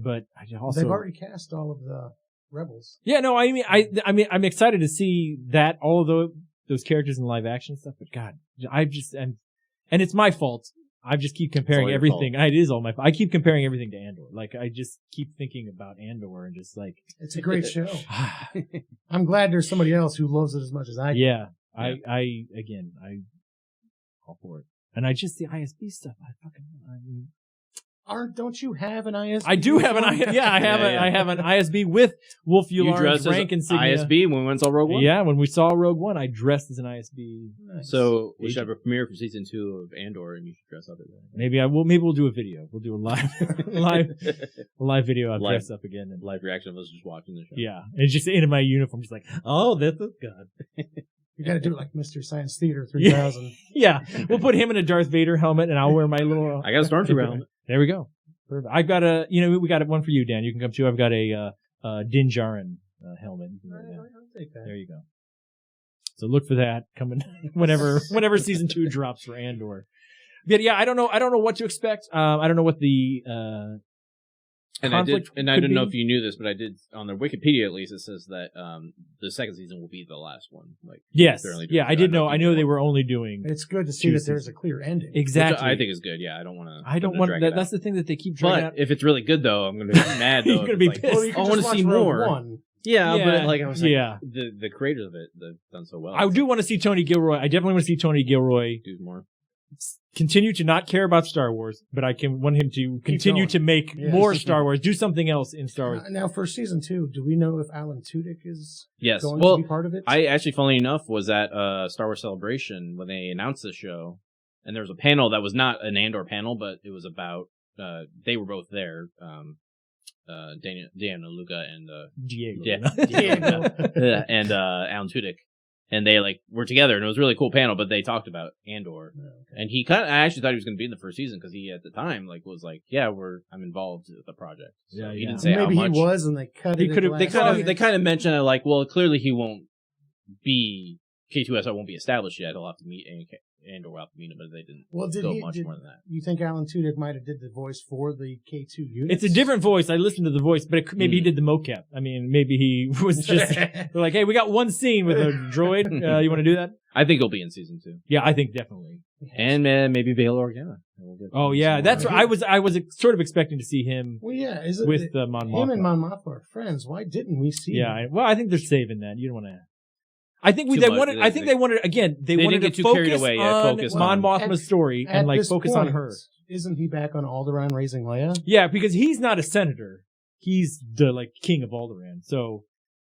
but I also they've already cast all of the Rebels. Yeah, no, I mean, I'm excited to see that all of those characters in live action stuff. But God, and it's my fault. I just keep comparing everything. It is all my fault. I keep comparing everything to Andor. Like, I just keep thinking about Andor and just like... It's a great show. I'm glad there's somebody else who loves it as much as I do. Yeah. I all for it. And I just, the ISB stuff, don't you have an ISB? I do have an ISB. Yeah, I have an ISB with Wolf Yular's rank insignia. ISB when we went and saw Rogue One? Yeah, when we saw Rogue One, I dressed as an ISB. Nice. So we should have a premiere for season 2 of Andor, and you should dress up as that. Maybe we'll do a video. We'll do a live video. I'll dress up again and live reaction of us just watching the show. Yeah, and just in my uniform, just like, oh, this is good. You got to do it like Mr. Science Theater 3000. Yeah, we'll put him in a Darth Vader helmet, and I'll wear my little. I got a Stormtrooper helmet. There we go. Perfect. I've got we got one for you, Dan. You can come too. I've got a Din Djarin helmet. I'll take that. There you go. So look for that coming whenever season 2 drops for Andor. But yeah, I don't know what to expect. I don't know what the and I don't know if you knew this, but I did on their Wikipedia at least. It says that the second season will be the last one. Like, yes, yeah, I did know. I know they were only doing. It's good to see that there's a clear ending. Exactly, which I think is good. Yeah, I don't want to. That's the thing that they keep dragging out. But if it's really good, though, I'm going to be mad. Though, you're going to be pissed. Well, I want to see more. Yeah, but like I was like, the creators of it, they've done so well. I do want to see Tony Gilroy. I definitely want to see Tony Gilroy do more. Continue to not care about Star Wars, but I want him to continue to make more Star Wars, do something else in Star Wars. Now, for season 2, do we know if Alan Tudyk is going to be part of it? I actually, funnily enough, was at Star Wars Celebration when they announced the show, and there was a panel that was not an Andor panel, but it was about, they were both there, Diana Luca and Diego. And Alan Tudyk. And they were together, and it was a really cool panel. But they talked about Andor, and I actually thought he was going to be in the first season because he at the time was like, "Yeah, I'm involved with the project." So he didn't say how much. Maybe he was, and they cut it. They kind of mentioned it well, clearly he won't be K2SO won't be established yet. He'll have to meet Andor will have to meet him, but they didn't go much more than that. You think Alan Tudyk might have did the voice for the K2 unit? It's a different voice. I listened to the voice, but maybe he did the mocap. I mean, maybe he was just they're like, "Hey, we got one scene with a droid. You want to do that?" I think he'll be in season 2. Yeah, I think definitely. And maybe Bail Organa. Oh yeah, that's right. I was sort of expecting to see him. Well, yeah, with Mon Mothma. Him and Mon Mothma are friends. Why didn't we see? Yeah, well, I think they're saving that. You don't want to. I think they wanted to too focus carried away. on Mon Mothma's story and focus on her. Isn't he back on Alderaan raising Leia? Yeah, because he's not a senator. He's the king of Alderaan, so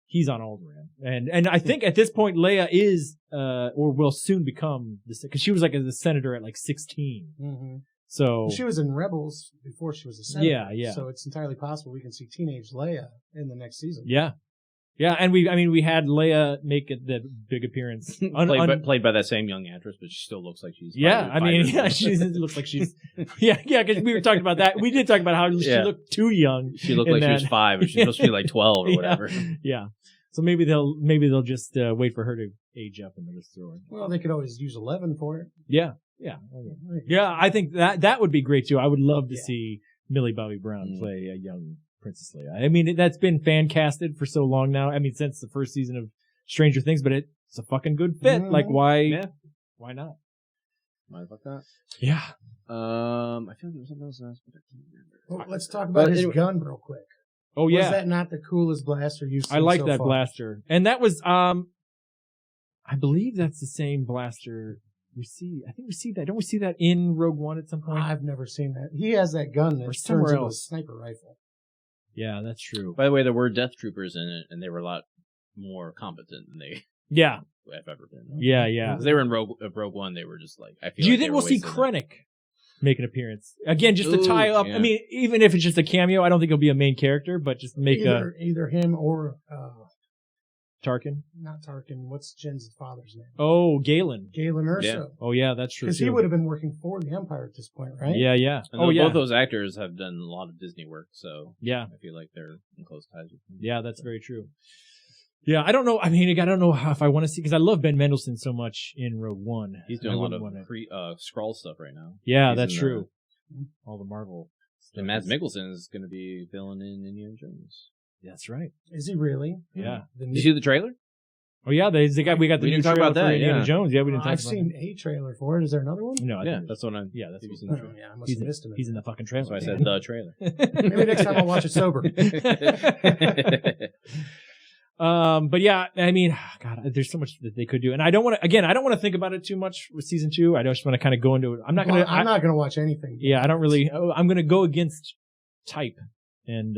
he's on Alderaan. And I think at this point Leia is or will soon become because she was a senator at 16. Mm-hmm. So she was in Rebels before she was a senator. Yeah. So it's entirely possible we can see teenage Leia in the next season. Yeah. Yeah, and we had Leia make the big appearance. Played by that same young actress, but she still looks like she's... she looks like she's... Yeah, because we were talking about that. We did talk about how she looked too young. She looked like she was 5, and she's supposed to be 12 or whatever. Yeah. So maybe they'll just wait for her to age up in the story. Well, they could always use 11 for it. Yeah. Yeah, I think that would be great, too. I would love to see Millie Bobby Brown play a young Princess Leia. I mean, that's been fan casted for so long now. I mean, since the first season of Stranger Things, but it's a fucking good fit. Mm-hmm. Why not? Why the fuck not? Yeah. I feel there was something else, but I can't remember. Well, let's talk about his gun real quick. Oh yeah. Was that not the coolest blaster you've seen? I like so that far? blaster, and that was I believe that's the same blaster. I think we see that. Don't we see that in Rogue One at some point? I've never seen that. He has that gun that turns into a sniper rifle. Yeah, that's true. By the way, there were Death Troopers in it, and they were a lot more competent than they have ever been. Yeah. Because they were in Rogue One, they were just I feel. Do you think we'll see Krennic make an appearance again, just to tie up? Yeah. I mean, even if it's just a cameo, I don't think he'll be a main character, but just make either him or Tarkin. Not Tarkin. What's Jen's father's name? Oh, Galen. Galen Erso. Yeah. Oh yeah, that's true. Because he would have been working for the Empire at this point, right? Yeah. And both those actors have done a lot of Disney work, so I feel like they're in close ties with them. Yeah, that's very true. Yeah, I don't know. I mean, I don't know if I want to see, because I love Ben Mendelsohn so much in Rogue One. He's doing a lot of Skrull stuff right now. Yeah, that's true. All the Marvel And Mads Mikkelsen is going to be villain in Indiana Jones. That's right. Is he really? Yeah. Did you see the trailer? Oh yeah, we got the new trailer for Indiana Jones. Yeah, we didn't talk I've about seen a trailer for it. Is there another one? No, that's what I'm. Yeah, that's what in the trailer. I must have missed him. He's in the fucking trailer. So I said the trailer. Maybe next time I'll watch it sober. But yeah, I mean, God, there's so much that they could do, and I don't want to think about it too much with season 2. I just want to kind of go into it. I'm not gonna watch anything. Yeah, I don't really. I'm gonna go against type and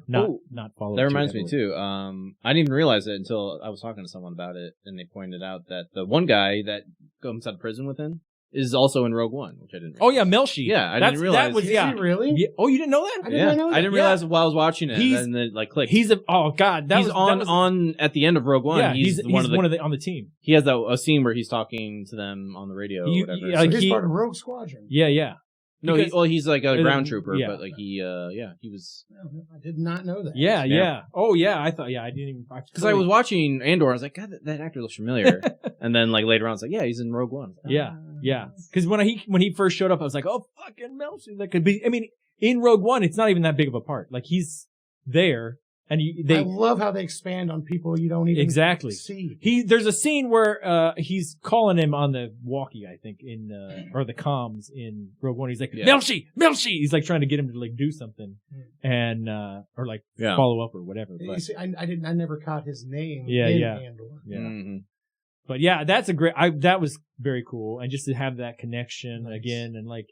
not follow. That reminds me too. I didn't even realize it until I was talking to someone about it, and they pointed out that the one guy that comes out of prison with him is also in Rogue One, which I didn't realize. Oh yeah, Melshi. Yeah, I didn't realize. Is he really? Yeah. Oh, you didn't know that? I didn't know that. I didn't realize while I was watching it, and then like clicked. He's on at the end of Rogue One. Yeah, he's one of the on the team. He has a scene where he's talking to them on the radio or whatever. So he's part of Rogue Squadron. Yeah. No, he's like a ground trooper, but like he was. I did not know that. Yeah. Oh yeah, I thought. Yeah, I didn't even. Because I was watching Andor, I was like, God, that actor looks familiar. And then like later on, it's like, yeah, he's in Rogue One. Yeah. Because when he first showed up, I was like, oh fucking Melshi, that could be. I mean, in Rogue One, it's not even that big of a part. Like he's there, and I love how they expand on people you don't even see. There's a scene where he's calling him on the walkie, I think, or the comms in Rogue One. He's like, Melshi. He's like trying to get him to like do something, and or like follow up or whatever. But, you see, I never caught his name. Yeah. Andor. Yeah. Mm-hmm. But yeah, that's that was very cool, and just to have that connection again, and like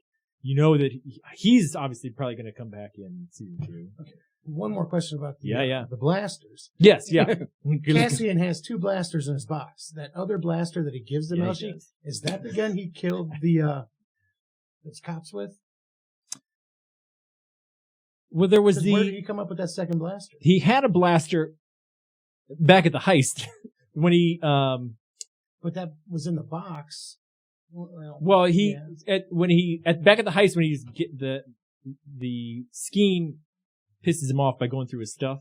that he's obviously probably going to come back in season 2. Okay. One more question about the blasters. Yes, yeah. Cassian has 2 blasters in his box. That other blaster that he gives to Melshi, is that the gun he killed those cops with? Well, there was where did he come up with that second blaster? He had a blaster back at the heist when he but that was in the box. Well, back at the heist when he's the Skeen pisses him off by going through his stuff,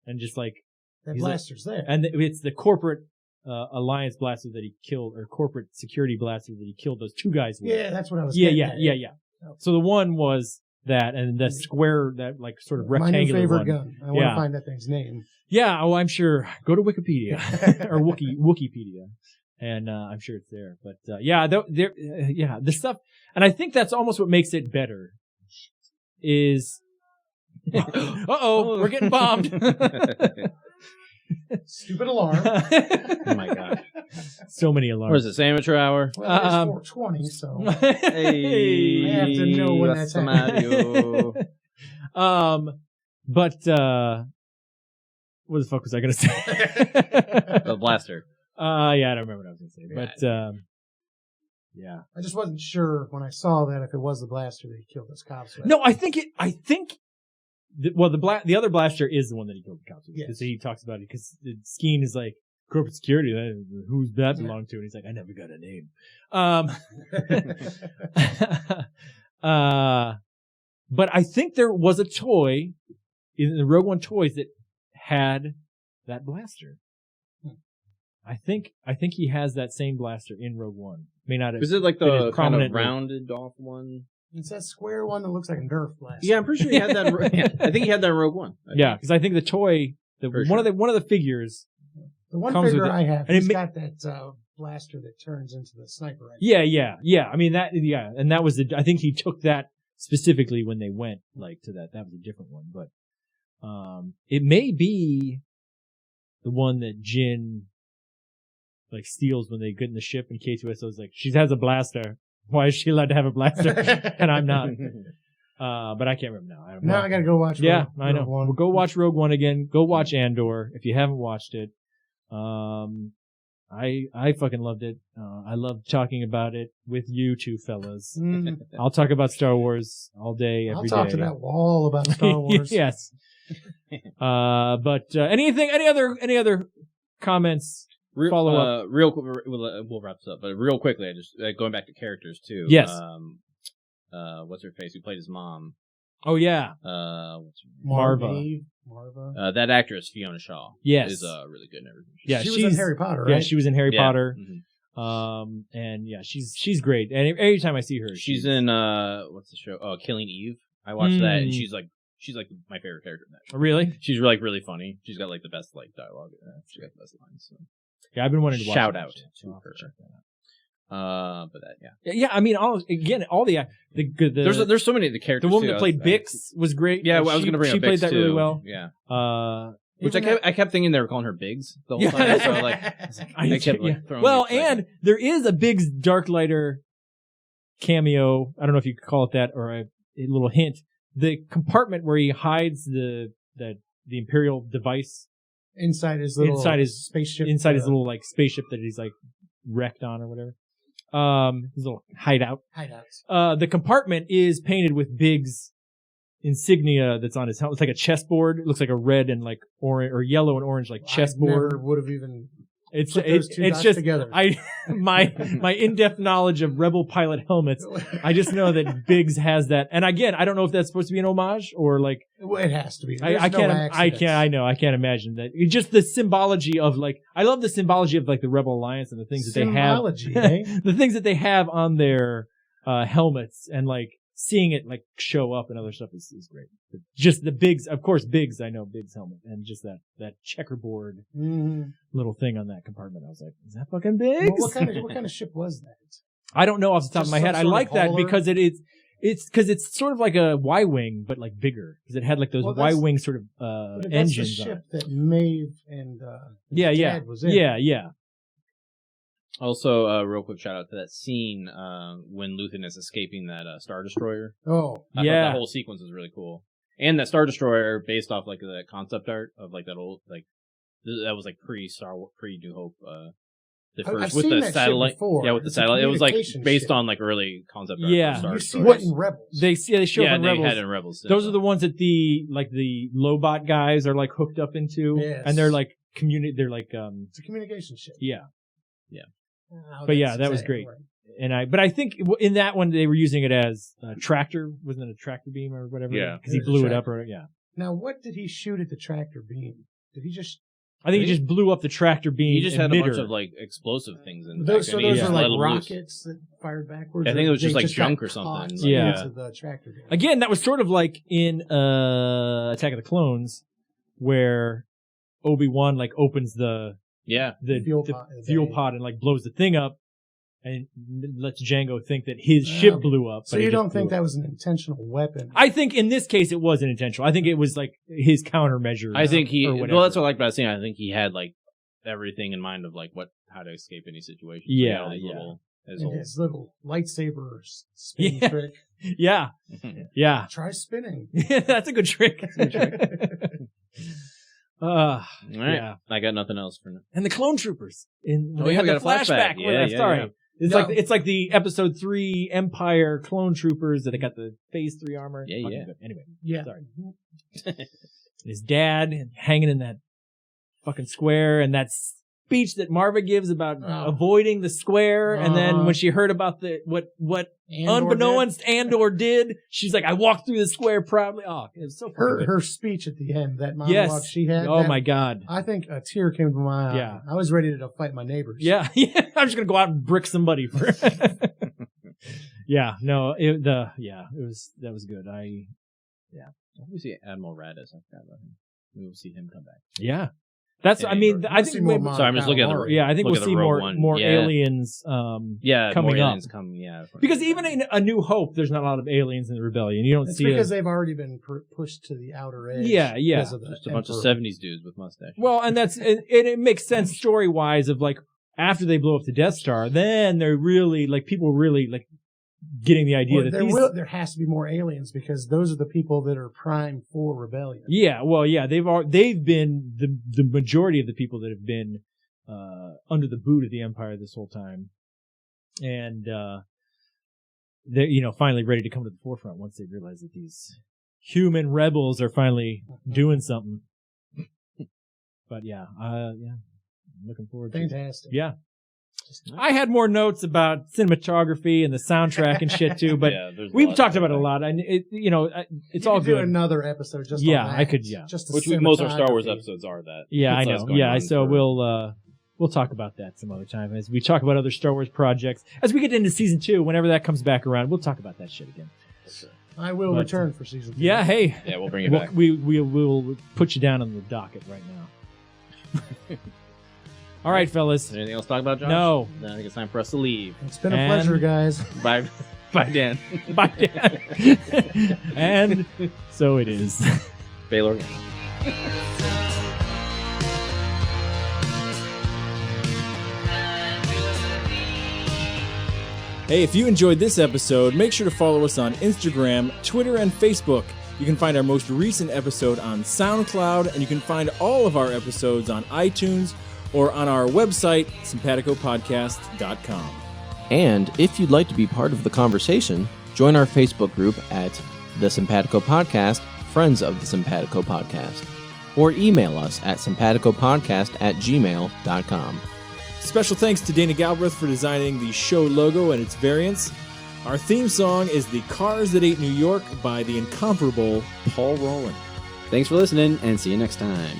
and just like that blaster's there, and it's the corporate alliance blaster that he killed, or corporate security blaster that he killed those 2 guys with. Yeah, that's what I was. Yeah. So the one was that, and the square, that like sort of rectangular my new favorite one. gun. I want to find that thing's name. Yeah. Oh, I'm sure. Go to Wikipedia or Wikipedia. And I'm sure it's there, but the stuff, and I think that's almost what makes it better. Is we're getting bombed. Stupid alarm! Oh my god! So many alarms. What is it? Amateur hour? Well, it's 4:20, so hey, I have to know when that's happening. But what the fuck was I going to say? The blaster. I don't remember what I was going to say, but yeah. I just wasn't sure when I saw that if it was the blaster that he killed those cops with. No, the other blaster is the one that he killed the cops with. Because he talks about it, because Skeen is like, corporate security, who's that belong to? And he's like, I never got a name. But I think there was a toy in the Rogue One toys that had that blaster. I think he has that same blaster in Rogue One. May not. Is it like the kind of rounded off one? It's that square one that looks like a Nerf blaster. Yeah, I'm pretty sure he had that. I think he had that in Rogue One. Yeah, because I think the toy, one of the figures. The one figure I have, he's got that blaster that turns into the sniper rifle. Yeah. I mean that. Yeah, and that was I think he took that specifically when they went like to that. That was a different one, but it may be the one that Jyn like steals when they get in the ship, and K2SO's like, she has a blaster. Why is she allowed to have a blaster and I'm not? But I can't remember now. I don't know. Now I gotta go watch Rogue One. Well, go watch Rogue One again. Go watch Andor if you haven't watched it. I fucking loved it. I love talking about it with you two fellas. I'll talk about Star Wars all day, every day. I'll talk to that wall about Star Wars. Yes. But any other comments? Follow up. Real quick, we'll wrap this up, but real quickly, I just going back to characters too. Yes. What's her face? Who played his mom? Oh yeah. What's her name? Marva. That actress Fiona Shaw. Yes. Is really good in everything. Yeah, she was in Harry Potter. Right? Yeah, she was in Harry Potter. Mm-hmm. And yeah, she's great. And every time I see her, she's in what's the show? Oh, Killing Eve. I watched that, and she's like my favorite character in that show. Really? She's like really funny. She's got like the best like dialogue. She got the best lines. So. Yeah, I've been wanting to watch. Shout out to her. Check that out. But that Yeah, I mean, all the there's so many of the characters. The woman too. that played Bix was great. Yeah, I was going to bring up Bix, she played that too. really well. Yeah. Which I kept thinking they were calling her Biggs the whole time. So I kept throwing. Well, and there is a Biggs Darklighter cameo. I don't know if you could call it that, or a little hint. The compartment where he hides the Imperial device inside his little spaceship, his little like spaceship that he's like wrecked on or whatever. His little hideouts. The compartment is painted with Biggs insignia that's on his helmet. It's like a chessboard. It looks like a red and like orange or yellow and orange like chessboard. Never would have even. It's just together. My in-depth knowledge of Rebel pilot helmets. I just know that Biggs has that, and again, I don't know if that's supposed to be an homage or like. Well, it has to be. I can't imagine that. It's just the symbology of like. I love the symbology of like the Rebel Alliance and the things that they have. The things that they have on their helmets and like. Seeing it like show up and other stuff is great. But just the Biggs, of course, Biggs. I know Biggs helmet and just that checkerboard little thing on that compartment. I was like, is that fucking Biggs? Well, what kind of ship was that? I don't know off the top of my head. I like that because it's sort of like a Y-wing but like bigger because it had like those Y-wing sort of engines. That's the ship on it. that Maeve and Dad was in. Yeah. Also, real quick shout out to that scene when Luthen is escaping that Star Destroyer. Oh, I thought that whole sequence was really cool, and that Star Destroyer based off like the concept art of like that old like that was like pre-Star Wars, pre-New Hope. The first I've with seen the that satellite, ship before. With the satellite, it was like based ship. On like early concept art. Yeah, Star you see Destroyers. that in Rebels. They show up in Rebels. They had in Rebels. Those are the ones that the Lobot guys are like hooked up into, and they're like They're like it's a communication ship. Yeah. Oh, but yeah, that was great. Right. But I think in that one they were using it as a tractor, wasn't it a tractor beam or whatever? Yeah, because he blew it up. Now, what did he shoot at the tractor beam? Did he just? I think he just blew up the tractor beam. He just had a bunch of like explosive things in those. So those are like rockets that fired backwards. I think it was just like junk or something. Into the tractor beam. Again, that was sort of like in Attack of the Clones, where Obi-Wan like opens the fuel pod and like blows the thing up and lets Jango think that his ship blew up. So you don't think that was an intentional weapon? I think in this case it wasn't intentional. I think it was like his countermeasure. I think that's what I like about the scene. I think he had like everything in mind of like how to escape any situation. His little lightsaber spin trick. Yeah. Try spinning. That's a good trick. Right. Yeah, I got nothing else for now. And the clone troopers in we got a flashback. Sorry, it's like the episode 3 Empire clone troopers that they got the phase 3 armor. Yeah. Anyway, sorry. His dad hanging in that fucking square, and that speech that Marva gives about avoiding the square, and then when she heard about what unbeknownst Andor did, she's like, I walked through the square proudly. Oh, it was so her speech at the end, that monologue she had. Oh my God. I think a tear came to my eye. Yeah. I was ready to fight my neighbors. Yeah. I'm just gonna go out and brick somebody for Yeah, no, that was good. I hope we see Admiral Raddus. I forgot about him. We will see him come back. Yeah. That's, I mean, I think sorry, I'm just looking at the. I think we'll see more aliens. Coming aliens up. Because even in A New Hope, there's not a lot of aliens in the rebellion. You don't see because they've already been pushed to the outer edge. Yeah. Just a bunch of 70s dudes with mustaches. Well, and it makes sense story wise of like after they blow up the Death Star, then they're really like people really like getting the idea that there has to be more aliens because those are the people that are primed for rebellion. Yeah, well, yeah, they've been the majority of the people that have been under the boot of the Empire this whole time, and they're finally ready to come to the forefront once they realize that these human rebels are finally doing something. But I'm looking forward to it. Fantastic. Yeah. I had more notes about cinematography and the soundtrack and shit too, but we've talked about it a lot. It's all good. Do another episode just on that. I could, Which most of our Star Wars episodes are that. Yeah, I know. Yeah, so we'll talk about that some other time as we talk about other Star Wars projects. As we get into season 2, whenever that comes back around, we'll talk about that shit again. I will return for season 2. Yeah, hey. Yeah, we'll bring it back. We will put you down on the docket right now. All right, fellas. Anything else to talk about, Josh? No. Then I think it's time for us to leave. It's been a pleasure, guys. Bye, Dan. Bye, Dan. And so it is. Baylor. Hey, if you enjoyed this episode, make sure to follow us on Instagram, Twitter, and Facebook. You can find our most recent episode on SoundCloud, and you can find all of our episodes on iTunes or on our website, simpaticopodcast.com. And if you'd like to be part of the conversation, join our Facebook group at The Simpatico Podcast, Friends of the Simpatico Podcast, or email us at simpaticopodcast@gmail.com. Special thanks to Dana Galbraith for designing the show logo and its variants. Our theme song is The Cars That Ate New York by the incomparable Paul Rowland. Thanks for listening, and see you next time.